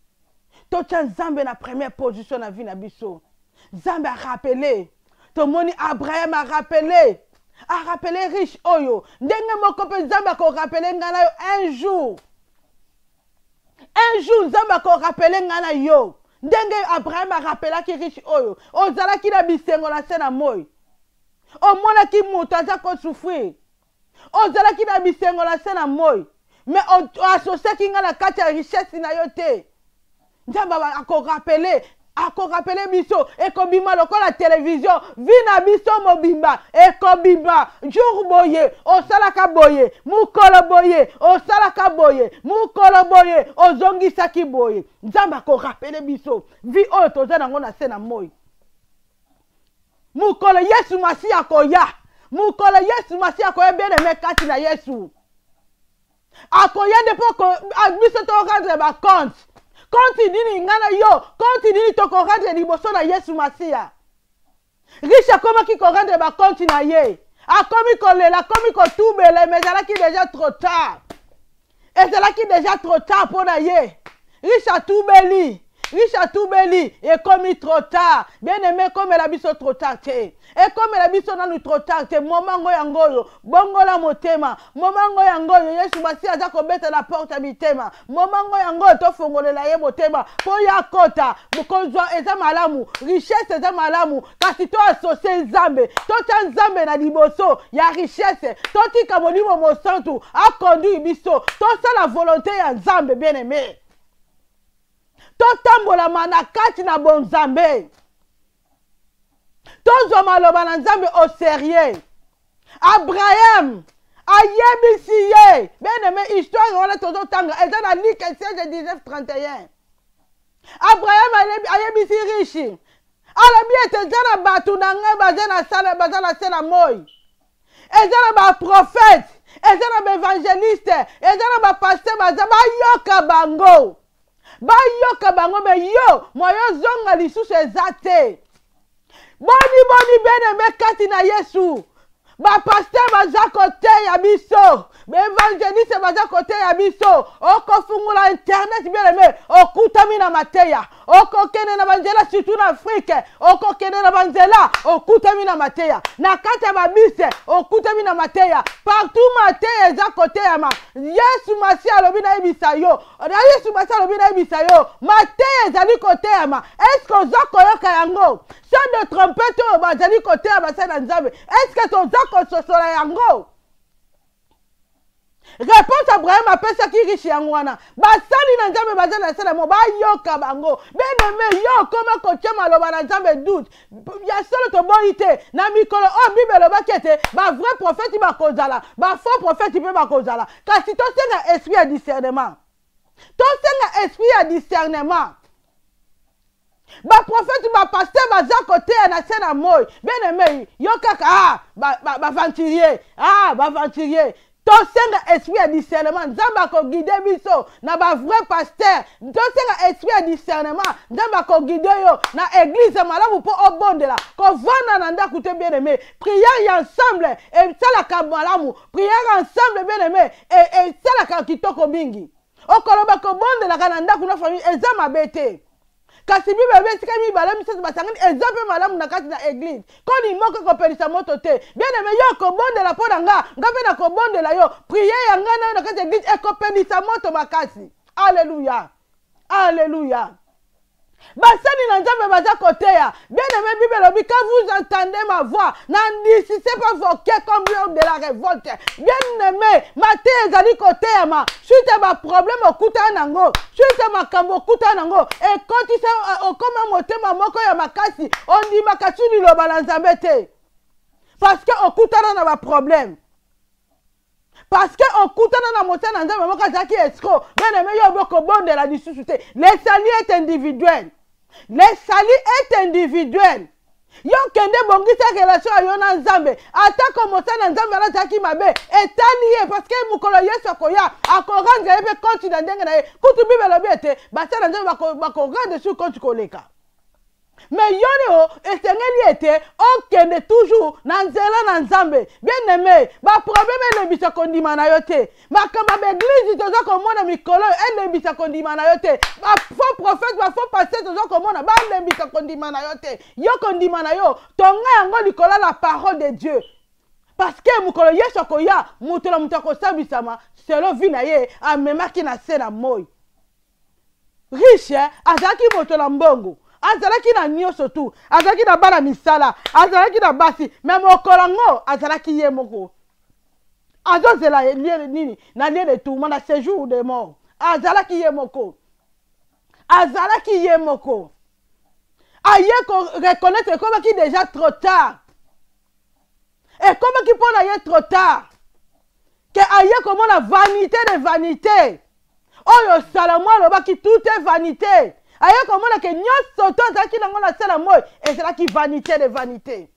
To tia nzambe na première position na vie na biso. Nzambe a rappelé. To moni Abraham a rappelé. A rappelé riche oyo. Ndenge moko pe nzambe ko rappelé ngana yo un jour. Un jour nzambe ko rappelé ngana yo. Ndenge Abraham a rappelé ki riche oyo. Ozala ki na bisengo na sena moi. O mona ki mutu aza ko souffrir. Ozala ki na bisengo na sena moi. Mais o associé ki ngana kati ya richesse na yo te. Nzambe ako rappelé biso ekobima lokola télévision vina biso mobimba ekobimba jour boye osalaka boye mukolo boye osalaka boye mukolo boye ozongisaki boye nzamba ko rappelé biso vi oyo toza nango na se na moi mukolo Yesu Masia koya mukolo Yesu Masia koya bien aimé kati na Yesu akoya depo biso to rendre ba compte continue ngana yo, continue to ko rendre liboso na Yesu Masia. Riche akoma ki ko rendre ba compte na ye. Akomi ko lela, akomi ko tubele, mais ezalaki déjà trop tard. Ezalaki déjà trop tard pour na ye. Riche a tubeli. Riche a tubeli et comme trop tard. Bien aimé comme la biso trop tard te. Et comme la biso nanu trop tard te. Moment ngoya ngoyo. Bongo la motema. Moment ngoya ngoyo. Yesu Masia azako beta la porte habitema. Moment ngoya ngoyo to fongole la ye motema. Po ya kota. Bukonzwa eza malamu. Richesse eza malamu. Kasi to associé nzambe. To ta nzambe na liboso. Ya richesse. To tika molimo mosantu. A conduit biso. To sa la volonté ya nzambe bien aimé. Totambola na kati na bon nzambe. Tozo maloba na nzambe au sérieux. Abraham ayebisi ye. Bien aimé histoire wana tozo tanga eza na Luc 16:19-31. Abraham ayebisi riche. Alabi ete zana batu na ngai bazana sala bazana sela moi. Ezana ba prophète, ezana ba évangéliste, ezana ba pasteur bazaba yoka bango. Ba yoka bango me yo moyo zonga lisusu ezate. Boni bien aimé kati na Yesu. Ba pasteur baza kote ya biso. Ba évangéliste baza kote ya biso. Oko fungula internet bien aimé. Okutami na mateya. Oko kene na banzela surtout na Afrique. Oko kene na banzela okutami na mateya. Na kati ya babise okutami na mateya. partout matin eza côté ya ma Yesu masi alobi na yebisa yo Yesu masi alobi na yebisa yo matin ezali côté ya ma est-ce que oza koyoka yango son de trompette oyo bazali côté ya basali na Nzambe est-ce que toza kososola yango réponse Abraham apesaki riche yango wana basali na Nzambe baza na sala mo bayoka bango bien-aimé yo koma kotia maloba na Nzambe doute ya solo toboyi te na mikolo oyo Bible elobaki ete ba vrai prophète bakozala ba faux prophète mpe bakozala kasi tosenga esprit ya discernement ba prophète ba pasteur baza côté na se na moi bien-aimé yo kaka ba venturier tosenga esprit ya discernement Nzambe akoguide biso na ba vrai pasteur tosenga esprit ya discernement Nzambe akoguide yo na église malamu mpo obondela kovanda na ndako te bien-aimé prière ya ensemble esalaka malamu prière ensemble bien-aimé esalaka kitoko mingi okoloba kobondelaka na ndako na famille eza mabe te kasi Bible esika mibale misato basangani eza mpe malamu na kati na église koni moko kopelisa moto te bien-aimé yo kobondela mpo na nga mpe na kobondela yo priere ya nga na yo na kati ya église ekopelisa moto makasi alleluya alleluya basali na Nzambe baza koteya bien-aimé Bible elobi quand vous entendez ma voix n'endurcissez pas vos cœurs comme l'homme de la révolte bien-aimé matin ezali koteyama suite ba problème okutana nango suite makambo okutana nango ekotisa okoma motema moko ya makasi ondimaka su liloba na Nzambe te parce que okutana na ba problème parce que okutana na motema na Nzambe moko azaki escroc bien-aimé yo bokobondela lisusu te le salut est individuel yo kende bongisa relation ayo na Nzambe atako motana Nzambe alazaki mabe etali ye parce que mukolo Yesu akoya akorendre ye pe compte na ndenge na ye kutu Bible elobi ete basala Nzambe bakorendre sur compte koleka mais yoni esengeli ete okende toujours na nzela na Nzambe bien-aimé ba problème elembisa kondima na yo te makamba beglise toza komona mikolo elembisa kondima na yo te ba faux prophète ba faux pasteur toza komona ba elembisa kondima na yo te yo kondima na yo tonga yango likolo la parole de Dieu parce que mukolo Yesu akoya mutu na mutu akosambisama selon vie na ye amemaki na se na moi riche azalaki moto na mbongo azalaki na nyonso tu azalaki na bana misala azalaki na basi me mokolo ngo azalaki ye moko azozela nini na lieu de tourment na séjour de mort azalaki ye moko aye ko reconnaître ekomaki déjà trop tard ekomaki mpo na ye trop tard ke aye komona vanité de vanité oyo Salomo alobaki tout est vanité aye komona ke nyonso to azalaki nango na se na moi ezalaki vanité de vanité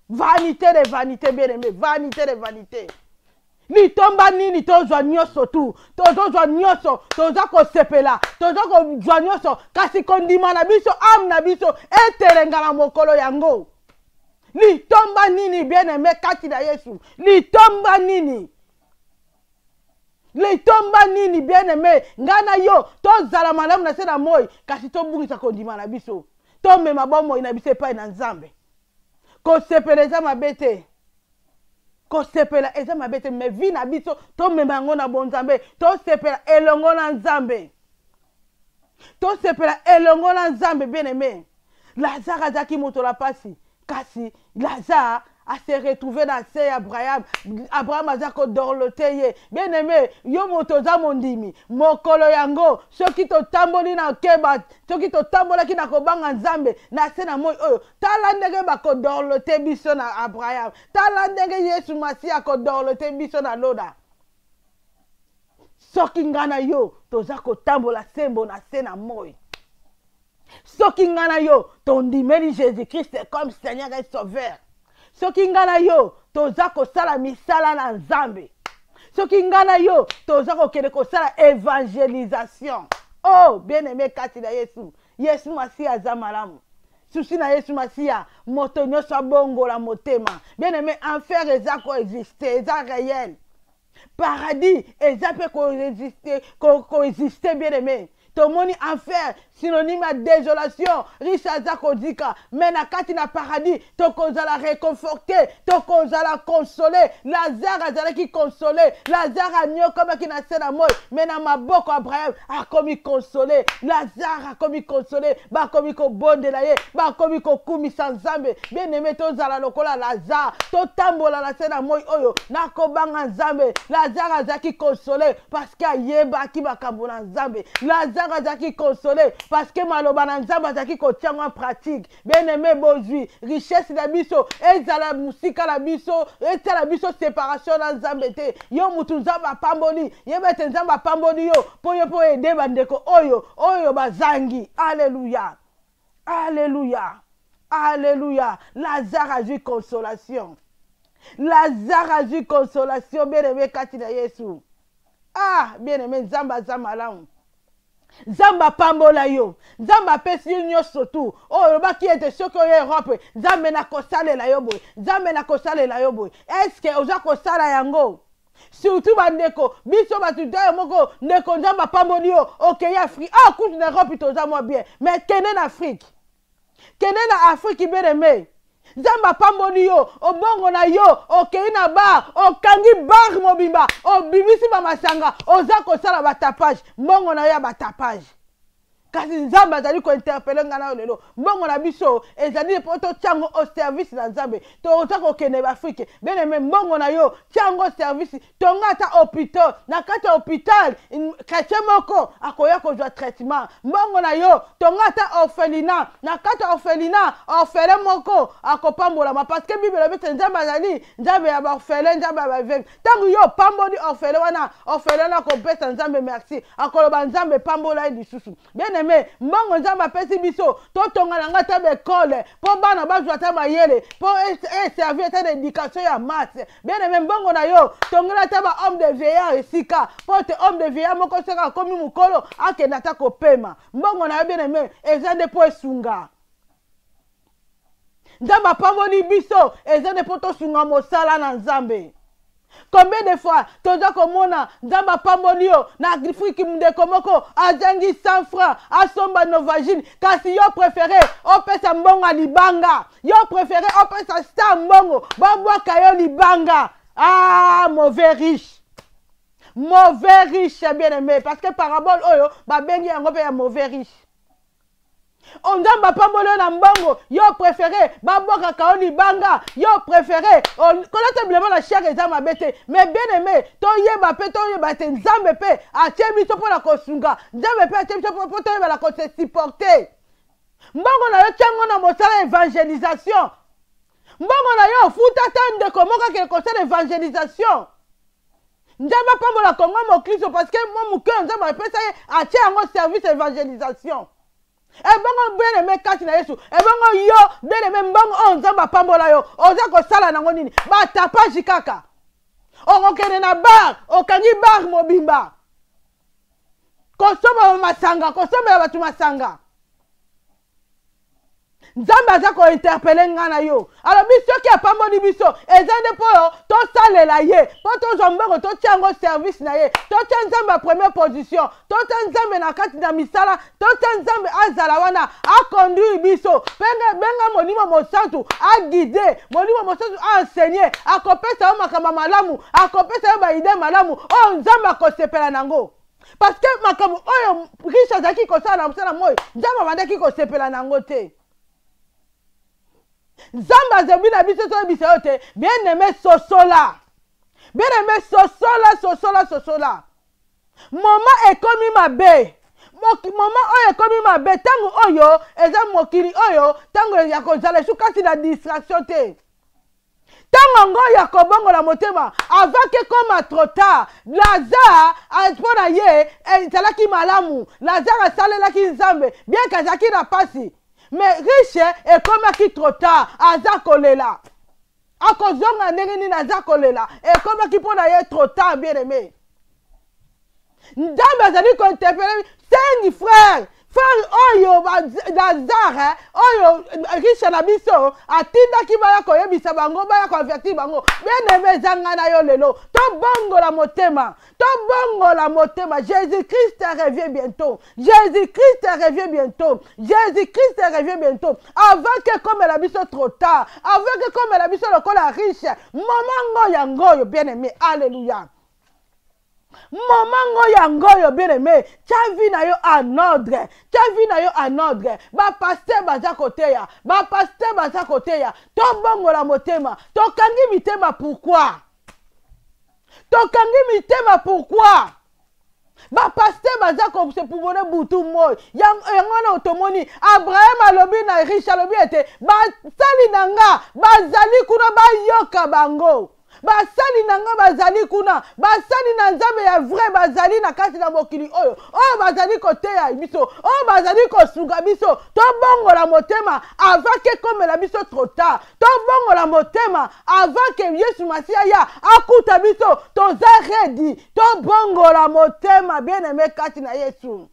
bien-aimé vanité de vanité litomba nini tozwa nyonso tu tozozwa nyonso toza kosepela toza kozwa nyonso kasi kondima na biso ame na biso etelenga na mokolo yango litomba nini bien-aimé kati na Yesu litomba nini bien-aimé ngana yo tozala malamu na se na moi kasi tobungisa kondima na biso tomema bomoi na biso epai na Nzambe kosepela eza mabe te kosepela eza mabe te me vi na biso tomema yango na bonzambe tosepela elongo na Nzambe bien-aimé Lazare azaki moto la pasi kasi Lazare a se retrouvé dans se Abraham azako dorlote ye bien-aimé yo moto za mondimi mokolo yango soki totamboli na keba soki totambolaki na kobanga Nzambe na se na moi oyo tala ndenge bakodorlote biso na Abraham tala ndenge Yesu Masiya akodorlote biso na loda soki ngana yo toza kotambola sembo na se na moi soki ngana yo tondimeli Jésus-Christ comme Seigneur et Sauveur soki ngana yo toza kosala misala na Nzambe soki ngana yo toza kokende kosala évangélisation oh bien-aimé kati na Yesu Masiya aza malamu susi na Yesu Masiya moto nyonso abongola motema bien-aimé enfer eza koexiste eza réel paradis eza mpe koexiste bien-aimé tomoni enfer synonyme à désolation riche aza kodika mais na kati na paradis tokozala réconforter tokozala consoler Lazare azalaki consoler Lazare anyokomaki na se na moi mais na maboko Abraham akomi consoler Lazare akomi consoler bakomi kobondela ye bakomi kokumisa Nzambe bien aimé tozala lokola Lazare totambola na se na moi oyo nakobanga Nzambe Lazare azalaki consoler parce que ayebaki makambo na Nzambe Lazare azalaki consoler parce que maloba na Nzambe azalaki kotiango en pratique bien aimé bozwi richesse na biso ezala musika na biso ezala biso séparation na Nzambe te yo mutu Nzambe apamboli yebete Nzambe apamboli yo po yo po ede bandeko oyo bazangi alléluia alléluia alléluia Lazare a eu consolation Lazare a eu consolation bien aimé kati na Yesu ah bien aimé Nzambe aza malamu Nzambe apambola yo Nzambe apesi yo nyonso tu oyo baki ete soki oyo Europe Nzambe na kosalela yo boye Nzambe na kosalela yo boye eske oza kosala yango surtout bandeko biso batuta moko ndeko Nzambe apamboli yo okei Afrique ah kutu na Europe toza mwa bien mais kende na Afrique kende na Afrique bien aimé Nzambe apamboli yo obongo na yo okei na bar okangi bar mobimba obimisi ba masanga oza kosala batapage mbongo na yo ya batapage kasi Nzambe azali ko interpeller ngana lelo mbongo na biso ezali poto tiango au service na Nzambe toza ko kene Afrique bien aimé mbongo na yo tiango service tonga ta hôpital na kati hôpital chrétien moko akoya ko jwa traitement mbongo na yo tonga ta orphelinat na kati orphelinat orphelin moko akopambola ma parce que Bible bete Nzambe azali Nzambe ya ba orphelin Nzambe ya ba veuve tango yo pamboli orphelin wana orphelin na ko pesa Nzambe merci akoloba Nzambe pambola lisusu bien mais mbongo Nzambe apesi biso totonga na ngata bekole po bana bazwa ta mayele po servir ta d'éducation ya maths bien aimé mbongo na yo tongela ta ba homme de vieillard esika po te homme de vieillard moko seka komi mukolo akenda ta kopema mbongo na yo bien aimé eza de po esunga Nzambe apamboli biso eza de po tosunga mosala na Nzambe. Combien de fois toza komona Nzambe apamboli yo na Afrique mundeko moko azangi 100 francs asomba novagine kasi yo préféré opesa mbongo libanga yo préféré opesa 100 mbongo babwaka yo libanga ah mauvais riche bien aimé parce que parabole oyo babengi yango pe ya mauvais riche Nzambe apamboli na mbongo yo préféré baboka ka libanga yo préféré kolata bilema na cher eza mabete mais bien aimé toyeba pe toyeba te Nzambe pe atie biso pona kosunga Nzambe pe atie biso po toyeba la ko se supporter mbongo na yo tiango na mosala évangélisation mbongo na yo futa tande komoka ke kosala évangélisation Nzambe apambola kongo mokristo parce que mo muke Nzambe apesa ye atie yango service évangélisation ebongo bien aimé kati na Yesu ebongo yo bien aimé mbongo Nzambe apambola yo oza kosala nango nini batapage kaka okokende na bar okangi bar mobimba kosomba masanga kosomba batu masanga Nzambe aza ko interpeller ngana yo alors biso ki apamboli biso eza nde po tosalela ye po tozwa mbongo totiango service na ye totia Nzambe a première position totia Nzambe na kati na misala totia Nzambe azala wana aconduire biso benga molimo mosantu aguider molimo mosantu enseigner akopesa yo makambo malamu akopesa yo baide malamu Nzambe akosepela nango parce que makambo oyo riche azaki kosala na mosala moi Nzambe abandaki kosepela nango te Nzambe azebi na biso to biso te bien aimé sosola mama ekomi mabe mama oyo ekomi mabe tango oyo eza mokili oyo tango ya kozala sukasi na distraction te tango ngo ya kobongola motema avant que comme trop tard Lazare mpona ye ezalaki malamu Lazare asalelaki Nzambe bien kazaki na pasi mais riche ekomaki trop tard aza kolela akozonga ndenge nini aza kolela ekomaki mpona ye trop tard bien aimé Nzambe azali kointerpeller 5 frères frère oyo Lazare oyo riche na biso atindaki baya koyebisa bango baya konvertir bango bien aimé zanga na yo lelo to bongola motema Jésus-Christ revient bientôt Jésus-Christ revient bientôt avant que comme la biso trop tard avant que comme la biso lokola riche moment yango bien aimé alléluia. Maman yangoyo bien aimé, tu as vu na yo en ordre, ba pasteur baza côté ya, to bongo la motema, to kangi mitema pourquoi? Ba pasteur baza comme se pouvoir butu moy, yango na otomoni, Abraham alobi na riche alobi ete, ba sali nanga, bazali kuna ba yoka bango. Basali nanga bazali kuna basali na nzambe ya vrai bazali na kati na mokili oyo bazali kote ya biso bazali kosunga biso to bongola motema avant que comme la biso trop tard to bongola motema avant que Yesu Masia ya akuta biso toza ready to bongola motema bien aimé kati na Yesu.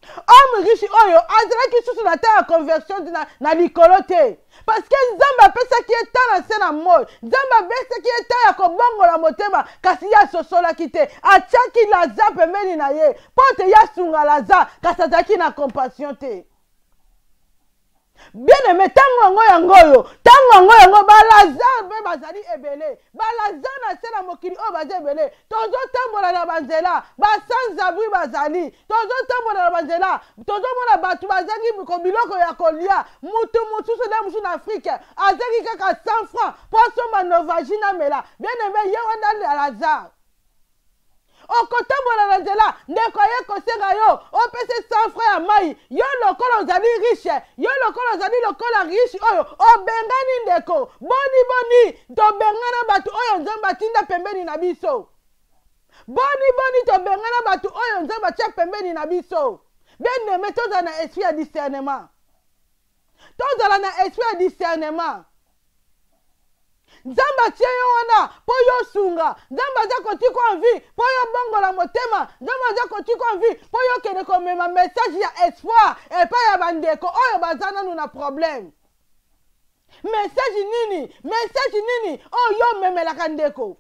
Homme riche oyo azalaki susu na ta ya conversion na likolo te parce que nzambe apesaki ye ta na se na moi nzambe apesaki ye ta ya kobongola motema kasi ya sosolaki te atiaki Lazare pembeni na ye mpo te ya sunga Lazare kasi azalaki na compassion te. Bien aimé tango yango ba Lazare be bazali ebele ba Lazare na se na mokili o baza ebele tozo tambola na banzela ba sans abri bazali tozo tambola na banzela tozo mona batu bazangi ko biloko ya kolia mutu so na musu na Afrique azangi kaka 100 francs pour somba novagina mela bien aimé ye wana Lazare okotambola na nzela ndeko ye kosenga yo opese 100 francs ya mai yo lokola ozali riche yo lokola ozali lokola riche oyo obengani ndeko boni tobengana batu oyo nzambe atinda pembeni na biso boni tobengana batu oyo nzambe atia pembeni na biso bien aimé tozala na esprit ya discernement nzambe atie yo wana po yo sunga nzambe aza kotika envie po yo bongola motema nzambe aza kotika envie po yo kende komema message ya espoir epai ya bandeko oyo baza nanu na problème. Message nini oyo memelaka ndeko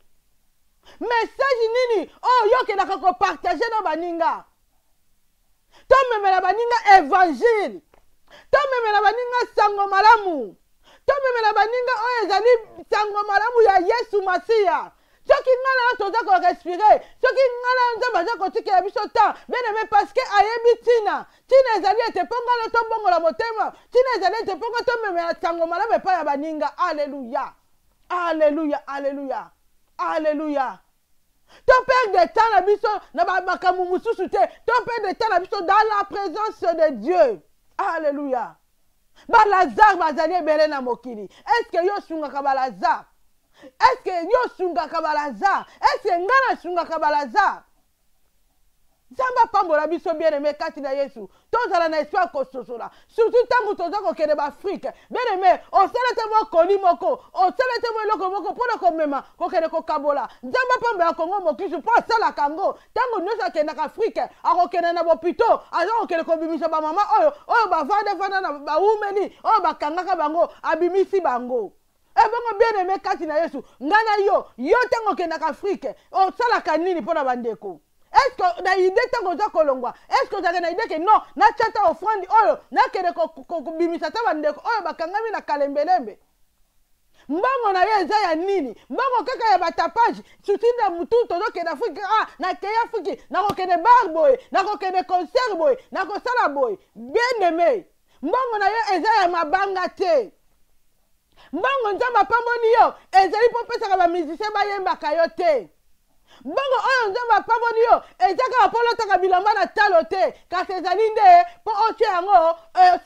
message nini oyo kendaka kopartage na baninga to memela baninga évangile to memela baninga sango malamu tomemela baninga oyo ezali sango malamu ya Yesu Masia soki ngala toza ko respirer soki ngala nzambe aza kotikela biso temps bien aimé parce que ayebi tina ezali ete ponga to bongola motema tina ezali ete ponga to memela sango malamu epai ya baninga. Alléluia to perdre de temps na biso na makambo mosusu te to perdre de temps na biso dans la présence de Dieu. Alléluia. Ba Lazare bazali ebele na mokili. Est-ce que yo sungaka ba Lazare? Est-ce que yo sungaka ba Lazare? Est-ce que ngana sungaka ba Lazare? Zamba pambola biso bien aimé kati na Yesu. Tozala na espoir kososola. Surtout tango toza kokende ba Afrique. Bien aimé, osalete mo koli moko, osalete mo loko moko pona komema, kokende kokabola. Zamba pambola Kongo mokisu po sala kango. Tango nyosa kende na Afrique, akokende na bopito, azo kokende kobimisa ba mama oyo ba vanda na ba umeli, oyo ba kangaka bango, abimisi bango. Ebongo bien aimé kati na Yesu. Ngana yo tango kende na Afrique, osala kanini pona bandeko. Est-ce que na idée tango za kolongwa? Est-ce que za na idée que non, na chata offrande oyo, na kende ko bimisa ta bandeko oyo bakangami na kalembelembe. Mbongo na ye eza ya nini? Mbongo kaka ya batapage, sutinda mutu tozo kende Afrique na keya Afrique, na ko kende bar boy, na ko kende concert boy, na ko sala boy. Bien aimé. Mbongo na ye eza ya mabanga te. Mbongo nzamba pamboni yo, ezali po pesa ba musicien ba yemba kayo te. Bongo oyo nzamba pamboni yo ezaka polo taka bilamba na talo te kasi ezali nde po otie yango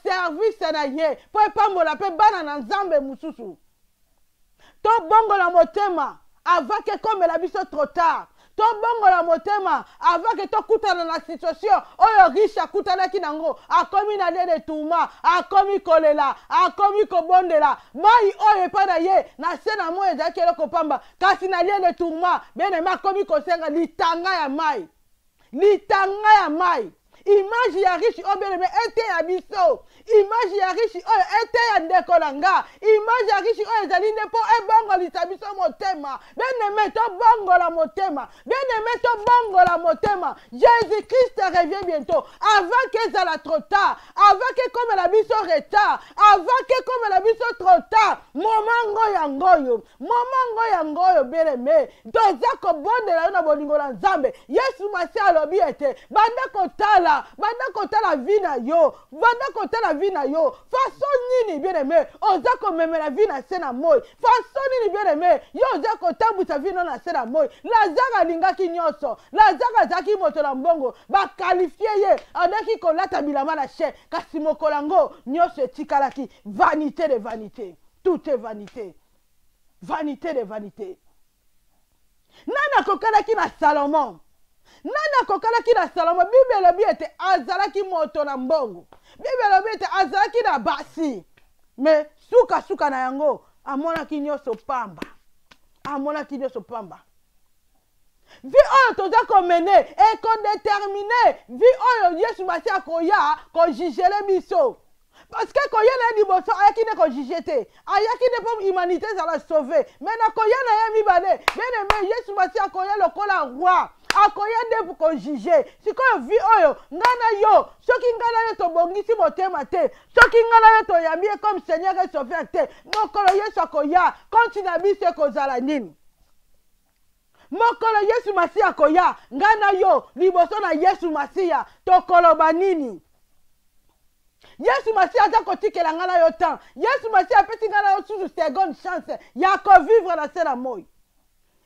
service na ye po epambola pe bana na nzambe mususu to bongo la motema avant que comme la biso trop tard to bongo la motema avant que to kutana na situation oyo riche akutanaki nango akomi na de tourment akomi kolela akomi kobondela mai oyo epai na ye na se na moi ezalaki eloko pamba kasi na lie de tourment bien aimé akomi kosenga litanga ya mai image ya riche oyo bien-aimé ete ya biso image ya riche oyo ete ya ndeko na nga image ya riche oyo ezali nde mpo ebongolisa biso motema bien-aimé tobongola motema bien-aimé tobongola motema Jésus-Christ revient bientôt avant que ezala trop tard avant que comme la biso retard avant que comme la biso trop tard moment ngoyo bien-aimé toza kobondela yo na bolingo na Nzambe Yesu masi alobi ete banda kotala vi na yo banda kotala vi na yo façon nini bien-aimé oza komemela vi na se na moi façon nini bien-aimé yo oza kotambusa vi no na se na moi Lazare alingaki nyonso Lazare azalaki moto na mbongo bakalifie ye andaki kolata bilamba na che kasi mokolo yango nyonso etikalaki vanité de vanité tout est vanité vanité de vanité nani akokanaki na Salomon nani akokanaki na Salomon Bible elobi ete azalaki moto na mbongo Bible elobi ete azalaki na basi mais suka na yango amonaki nyonso pamba vi oyo toza komene ekodétermine vi oyo Yesu masi akoya kojugele biso parce que koya na liboso ayaki ne kojige te ayaki ne po humanité ezala sauve mais na koya na ye mibale bien-aimé Yesu masi akoya lokola roi akoya nde po kojige sikoyo vi oyo ngai na yo soki ngai na yo tobongisi motema te soki ngai na yo toyambi ye comme Seigneur et Sauveur te mokolo Yesu akoya konti na biso ekozala nini mokolo Yesu masi akoya ngai na yo liboso na Yesu masiya tokoloba nini Yesu masi aza kotikela ngai na yo temps Yesu masi apesi ngai na yo susu seconde chance ya kovivre na se na moi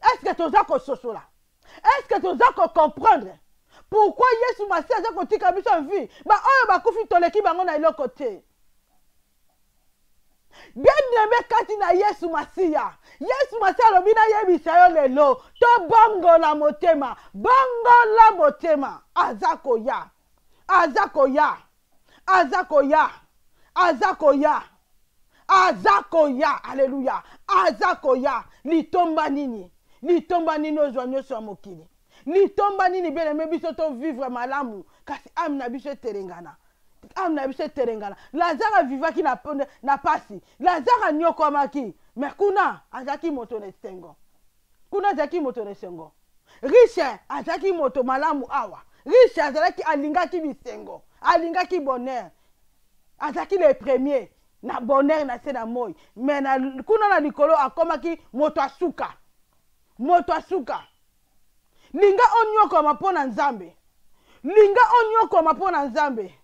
est-ce que toza kososola est-ce que toza comprendre pourquoi Yesu masi aza kotika biso vie ba oyo bakufi toleki bango na eloko te bien-aimé kati na Yesu masiya Yesu masi alobi na yebisa yo lelo to bongola motema azakoya alléluia azakoya litomba nini ozwa nyonso ya mokili litomba nini bien-aimé biso to vivre malamu kasi ame na biso eterengana Lazare avivaki na pasi Lazare anyokomaki mais kuna azaki moto na esengo riche azaki moto malamu awa riche azalaki alingaki bisengo alingaki bonheur azaki le premier na bonheur na se na moi mais kuna na likolo akomaki moto asuka linga onyokoma mpona Nzambe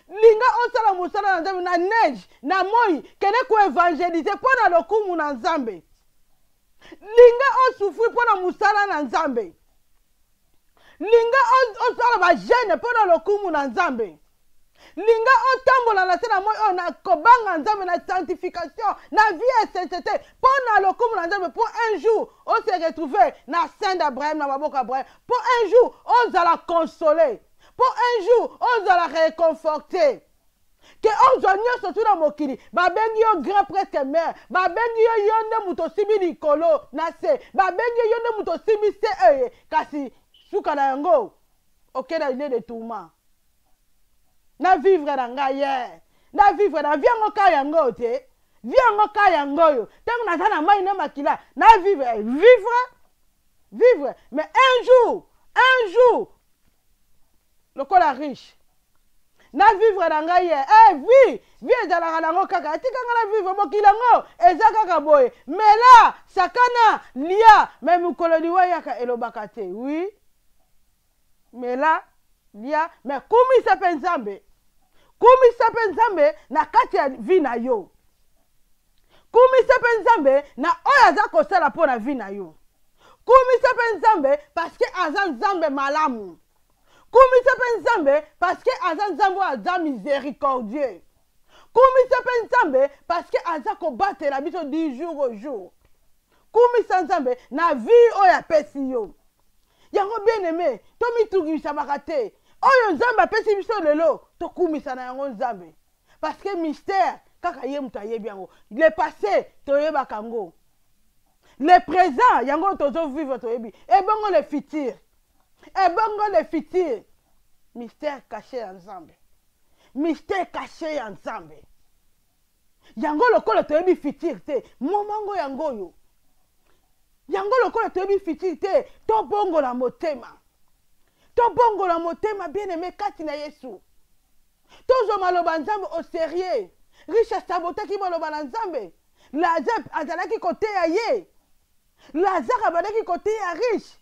linga osala mosala na Nzambe na neige na moi kende ko évangéliser mpona lokumu na Nzambe linga osufri mpona mosala na Nzambe linga osala bajene mpona lokumu na Nzambe linga otambola na se na moi oyo na kobanga Nzambe na sanctification na vie et sainteté mpona lokumu na Nzambe pour un jour on se retrouver na sein d'Abraham na maboko Abraham pour un jour ozala consolé pour un jour ozala réconforté ke ozwa nyonso tu na mokili babengi yo grand presque mère babengi yo nde moto osimbi likolo na se babengi yo nde moto osimbi se kasi suka na yango okenda ile de tourment na vivre na ngai na vivre na viango ka yango te viango ka yango yo tango naza na mai na makila na vivre mais un jour lokola riche na vivre na ngai vie ezalaka nango kaka etikanga na vivre mokili yango eza kaka boye mela sakana lia me mokolo liwa yaka elobaka te oui mela lia me kumisa mpe Nzambe na kati ya vi na yo kumisa mpe Nzambe na oyo aza kosala mpo na vi na yo kumisa mpe Nzambe parce que aza Nzambe malamu kumisa mpe Nzambe parce que aza Nzambe aza miséricordieux kumisa mpe Nzambe parce que aza kobatela biso du jour au jour kumisa Nzambe na vie oyo apesi yo yango bien-aimé tomitungisa bakate oyo Nzambe apesi biso lelo tokumisa na yango Nzambe parce que mystère kaka ye mutu ayebi yango le passé toyebaka yango le présent yango tozo vivre toyebi ebongo le futur mystère caché ya Nzambe. Mystère caché ya Nzambe. Yango lokola toyebi fitir te, momango yango yo. Yango lokola toyebi fitir te, to bongo la motema. To bongo la motema bien aimé kati na Yesu. Tozo maloba Nzambe au sérieux. Richard sabotaki maloba na Nzambe. Lazare azalaki kote ya ye. Lazare abandaki kote ya riche.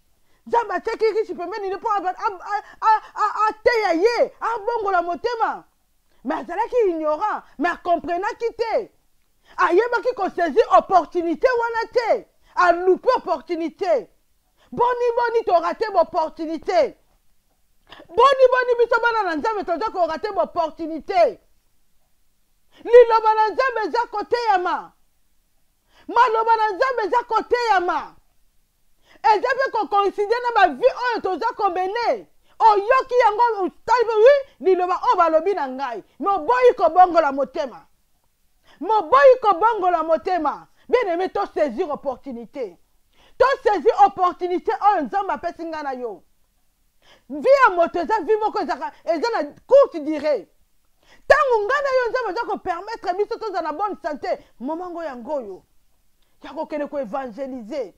Nzambe ateki riche pembeni ne po te ya ye, bongo la motema. Mais azalaki ignorant, mais comprenaki te. Ayebaki ko saisir opportunité wana te. A louper opportunité. Boni to raté opportunité. Boni biso bana na Nzambe toza ko raté opportunité. Liloba na Nzambe za kote ya ma. Maloba na Nzambe za kote ya ma. Ezabe ko considérer na ba vie oyo toza ko bene. Oyoki yango talibi liloba o balobi na ngai. Mo boyi ko bongo la motema. Mo boyi ko bongo la motema. Bien aimé to saisir opportunité. To saisir opportunité oyo Nzambe apesi nga na yo. Vie moto eza vie moko ezaka eza na courte durée. Tango nga na yo Nzambe za ko permettre biso toza na bonne santé. Momango yango yo. Ya ko kene ko évangéliser.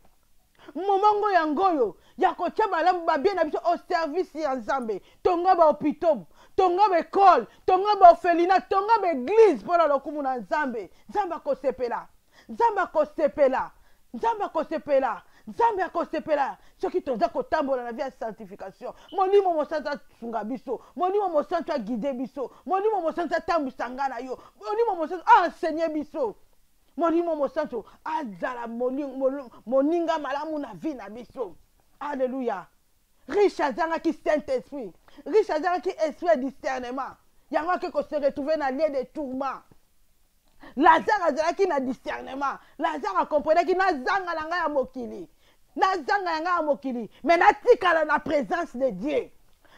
Momango yangoyo ya kotia balamu babie na biso au service ya Nzambe. Tonga ba hôpital, tonga ba école, tonga ba orphelinat, tonga ba église pour la lokumu na Nzambe. Nzambe akosepela. Nzambe akosepela. Nzambe akosepela. Nzambe akosepela. Soki toza kotambola na vie ya sanctification. Molimo mosantu sunga biso. Molimo mosantu guider biso. Molimo mosantu tambisa nga na yo. Molimo mosantu enseigner biso. Molimo mosantu azala moninga malamu na vie na biso. Alléluia. Riche azanga ki Saint-Esprit. Riche azanga ki esprit discernement. Yango ki ko se retrouver na lieu de tourment. Lazare azala ki na discernement. Lazare a comprenait ki na zanga na nga ya mokili. Na zanga ya nga ya mokili. Mais na tika na présence de Dieu.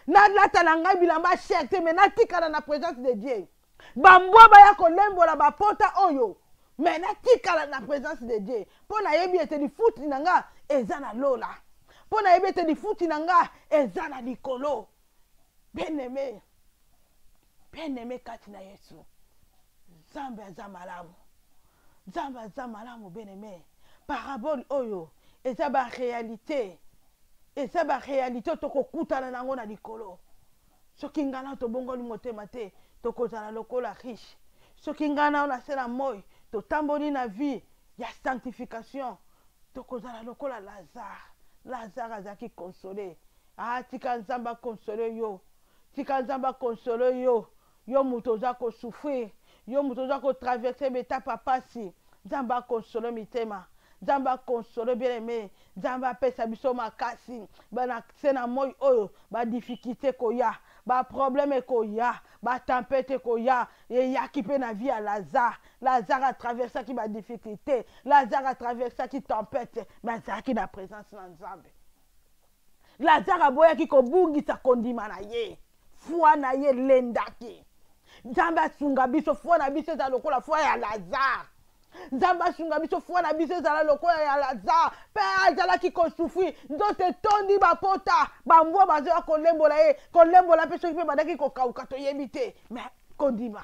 Na lata na nga bilamba cherté mais na tika na présence de Dieu. Bambwa ba ya ko lembola ba pota oyo. Mais na tika na présence de Dieu. Pour na yebi ete di futi na nga ezana lola. Pour na yebi ete di futi na nga ezana likolo. Bien-aimé. Bien-aimé kati na Yesu. Nzambe aza malamu. Nzambe aza malamu bien-aimé. Parabole oyo eza ba réalité. Eza ba réalité tokokutana nango na likolo. Soki ngana to bongoli motema te tokozala lokola riche. Soki ngana ona sela moi to tamboli na vie ya sanctification tokozala lokola Lazare. Lazare azaki consolé. Ah tika Nzamba consolé yo. Tika Nzamba consolé yo. Yo muto za ko souffrir. Yo muto za ko traverser beta pasi. Nzamba consolé mitema. Nzamba consolé bien aimé. Nzamba pesa biso makasi. Bana sena moi oyo ba difficulté ko ya. Ba problème ko ya. Ba tempête ko ya. Et ya ki pe na vie à Lazare. Lazare a traversé qui ba difficulté. Lazare a traversé qui tempête. Mais ça qui na présence na Nzambe. Lazare a boya ki ko bungi sa kondima na ye. Foi na ye lendaki. Nzambe asunga biso foi na biso za lokola foi ya Lazare. Nzambe asunga biso foi na biso za lokola ya Lazare. Pe azala ki ko souffrir. Ndote tondi ba pota. Ba mbwa bazo ko lembola ye. Ko lembola pe soki pe badaki ko kauka to yebite. Mais kondima.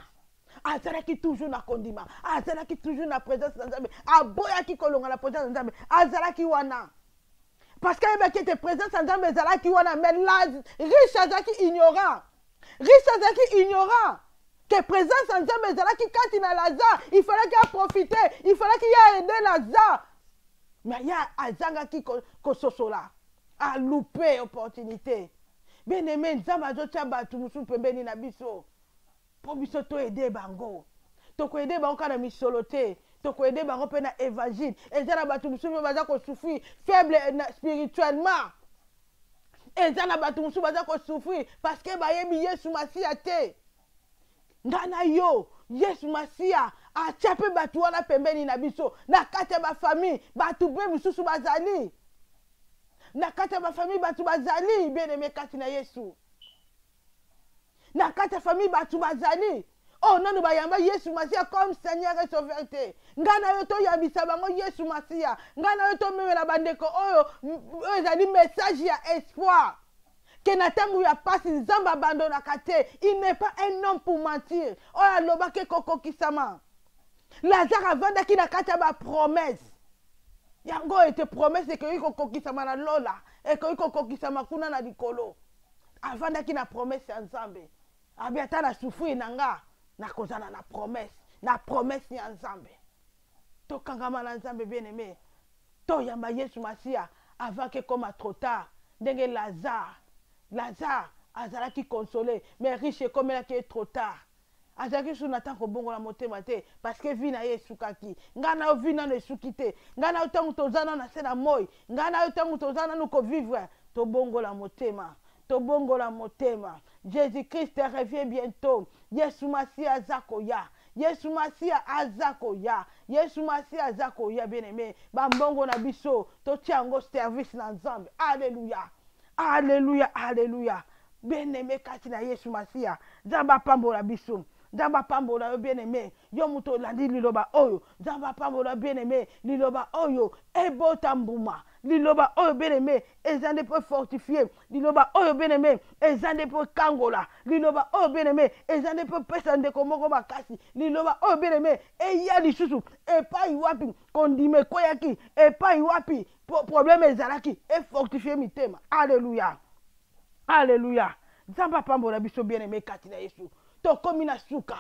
Azala ki toujours na kondima. Azala ki toujours na présence de Nzambe. Aboya ki kolonga na présence de Nzambe. Azala ki wana. Parce qu'il y a des présences en Nzambe ezala ki wana. Mais là, riche azala ki ignorant. Riche azala ki ignorant. Que présence en Nzambe ezala ki kati na Lazare. Il fallait qu'il a profité. Il fallait qu'il a aidé Lazare. Mais il y a azanga ki kososola. A loupé opportunité. Bien aimé, Nzambe azotia batu musu pembeni na biso. Pour biso to aider bango. To ko aider bango kana misolote. To ko aider bango pe na évangile. Ezana batu musu baza ko souffrir faible spirituellement. Ezana batu musu baza ko souffrir parce que ba yebi Yesu Masia te. Ngana yo Yesu Masia a chape batu wana pembeni na biso. Na kati ba famille batu be mususu bazali. Na kati ba famille batu bazali bien aimé kati na Yesu. Na kati famille batu bazali. Oh non ba yamba Yesu Masia comme Seigneur et Sauveur te. Ngana yo to yabisa bango Yesu Masia. Ngana yo to memela bandeko oyo ezali message ya espoir. que na tango ya pasi nzambe abandonaka te. Il n'est pas un homme pour mentir. Oyo alobaki kokokisama. Lazare avandaki na kati ya ba promesse. Yango ete promesse ekoki kokokisama na lola, ekoki kokokisama kuna na likolo. Avandaki na promesse ya nzambe. Abi ata na souffrir na nga nakozala na promesse ya nzambe. Tokangama na nzambe bien aimé. Toyamba Yesu Masia avant que comme trop tard. Ndenge Lazare azalaki consolé, mais riche comme il est trop tard. Azalaki sous natan ko bongo la motema te parce que vie na ye sukaki. Ngana o vie na ne sukite. Ngana o tangu tozana na sena moi. Ngana o tangu tozana no ko vivre. To bongo la motema. To bongo la motema. Jésus-Christ revient bientôt. Yesu Masia azakoya. Yesu Masia azakoya. Yesu Masia azakoya bien-aimé. Bambongo na biso. To tiango service na nzambe. Alléluia. Alléluia. Alléluia. Bien-aimé kati na Yesu Masia. Zamba pambola biso. Zamba pambola yo bien-aimé. Yo muto landi liloba oyo. Zamba pambola bien-aimé. Liloba oyo. Ebo tambuma. Liloba oyo bien-aimé. Ezande po fortifié. Liloba oyo bien-aimé. Ezande po kangola. Liloba oyo bien-aimé. Ezande po pesa ndeko moko makasi. Liloba oyo bien-aimé. Eya lisusu. Epa iwapi. Kondime koyaki. Epa iwapi. Problème ezalaki. E fortifié mitema. Alléluia. Alléluia. Zamba pambola biso bien-aimé kati na Yesu. Tokomi na suka.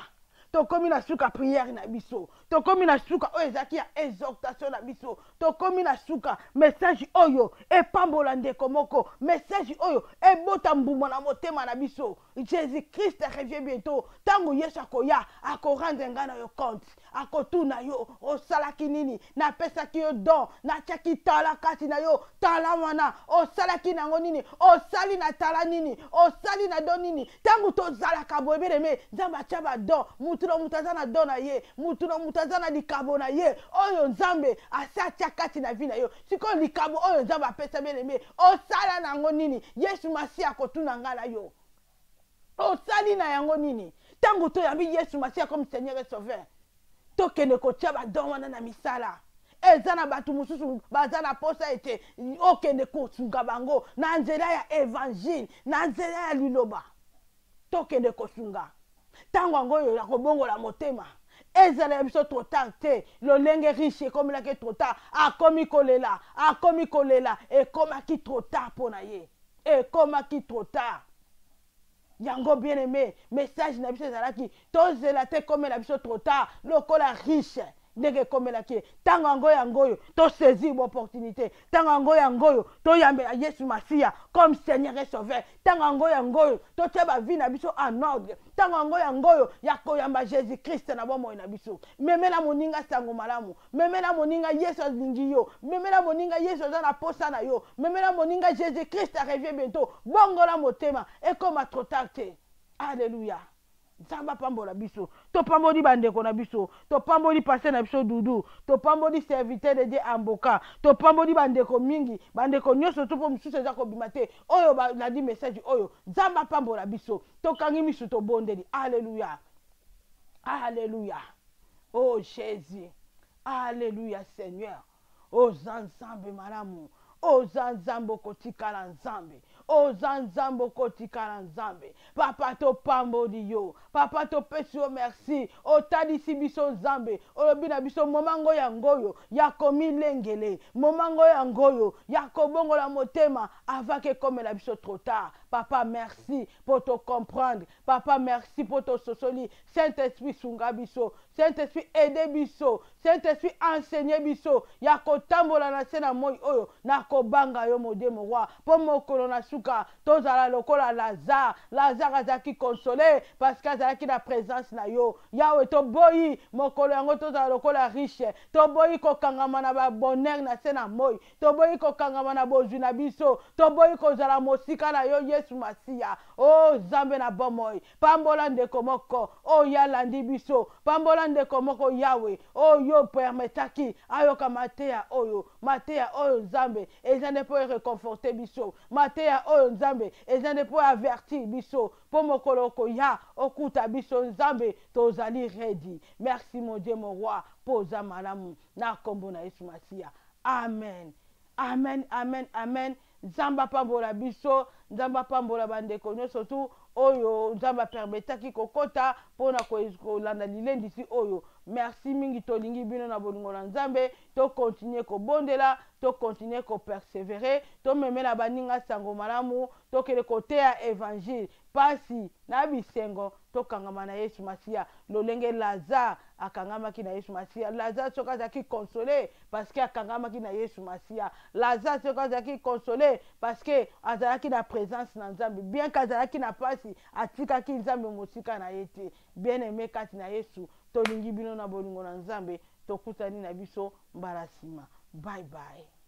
Tokomi na suka prière na biso. Tokomi na suka oyo ezaki ya exhortation na biso. Tokomi na suka message oyo epambola ndeko moko. Message oyo ebota mbuma na motema na biso. Jésus-Christ revient bientôt. Tango Yesu akoya akorendre nga na yo compte. Akotuna yo osalaki nini na pesaki yo don na tiaki tala kati na yo tala wana osalaki nango nini osali na tala nini osali na don nini tango tozalaka boye bien-aimé nzambe atia badon mutu na mutu aza na don na ye mutu na mutu aza na likabo na ye oyo nzambe asi atia kati na vi na yo sikoyo likabo oyo nzambe apesa bien-aimé osala nango nini Yesu Masia akotuna nga na yo osali na yango nini tango toyambi Yesu Masia comme Seigneur et Sauveur tokende kotia badon wana na misala eza na bato mosusu baza na posa ete okende kosunga bango na nzela ya évangile na nzela ya liloba tokende kosunga tango yango oyo ya kobongola motema ezala ya biso trop tard te lolenge riche ekomilaki trop tard akomi kolela ekomaki trop tard mpo na ye ekomaki trop tard. Yango bien-aimé, message na biso ezalaki tozela te komela biso trop tard lokola riche ndenge komelaki tango yangoyo to saisir l'opportunité tango yangoyo to yambela Yesu Masia comme Seigneur et Sauveur tango yangoyo to tia ba vie na biso en ordre tango yangoyo ya koyamba Jésus Christ na bomoi na biso memela moninga sango malamu memela moninga Yesu alingi yo memela moninga Yesu aza na posa na yo memela moninga Jésus Christ revient bientôt bongola motema et comme trop tard. Alléluia. Nzamba pambola biso to pamboli bandeko na biso to pamboli passé na biso dudu to pamboli serviteur de Dieu amboka to pamboli bandeko mingi bandeko nyoso to po mususu eza kobima te oyo na di message oyo nzamba pambola biso to kangi misu to bondeli. Alléluia. Alléluia. Oh Jésus. Alléluia Seigneur. Oh Nzambe malamu. Oh Nzambe kotikala Nzambe. Oh Nzambe kotikala Nzambe. Papa to pambodi yo. Papa to pesi yo merci. O tadisi biso Nzambe. O bina biso momango ya ngoyo. Ya komi lengele. Momango ya ngoyo. Ya kobongo la motema. Avake comme la biso trop tard. Papa merci pour te comprendre. Papa merci pour te sosoli. Saint-Esprit sunga biso. Saint-Esprit aide biso. Saint-Esprit enseigner biso. Ya kotambola na sena moi oyo. Na kobanga yo modemo roi. Po mokolo na suka. Tozala lokola Lazare azaki consolé. Parce qu'azalaki na présence na yo. Yawe to boyi. Mokolo yango tozala lokola riche. To boyi kokangama na ba bonheur na sena moi. To boyi kokangama na bozwi na biso. To boyi kozala mosika na yo Yesu Masia. Oh Nzambe na bomoi. Pambola ndeko moko. Oh ya landi biso. Pambola ndeko moko Yawe. Oh yo permetaki. Ayoka mateya oyo. Mateya oyo Nzambe. Ezande po reconforter biso. Mateya oyo Nzambe. Ezande po avertir biso. Po mokolo ya okuta biso Nzambe. Tozali ready. Merci mon Dieu mon roi. Poza malamu. Na kombo na Yesu Masia. Amen. Amen. Amen. Amen. nzamba pambola biso nzamba pambola bandeko nyonso tu oyo nzamba permetaki kokota mpona kolanda lilendisi oyo merci mingi tolingi bino na bolingo na nzambe to continue kobondela to continue kopersévérer to memela baninga sango malamu tokende koteya évangile pasi na bisengo tokangama na Yesu Masiya lolenge Lazare akangamaki na Yesu Masiya Lazare soki azalaki consolé parce que akangamaki na Yesu Masiya Lazare soki azalaki consolé parce que azalaki na présence na Nzambe bien qu'azalaki na pasi atikaki Nzambe mosika na ye te bien aimé kati na Yesu tolingi bino na bolingo na Nzambe tokutani na biso mbala nsima bye bye.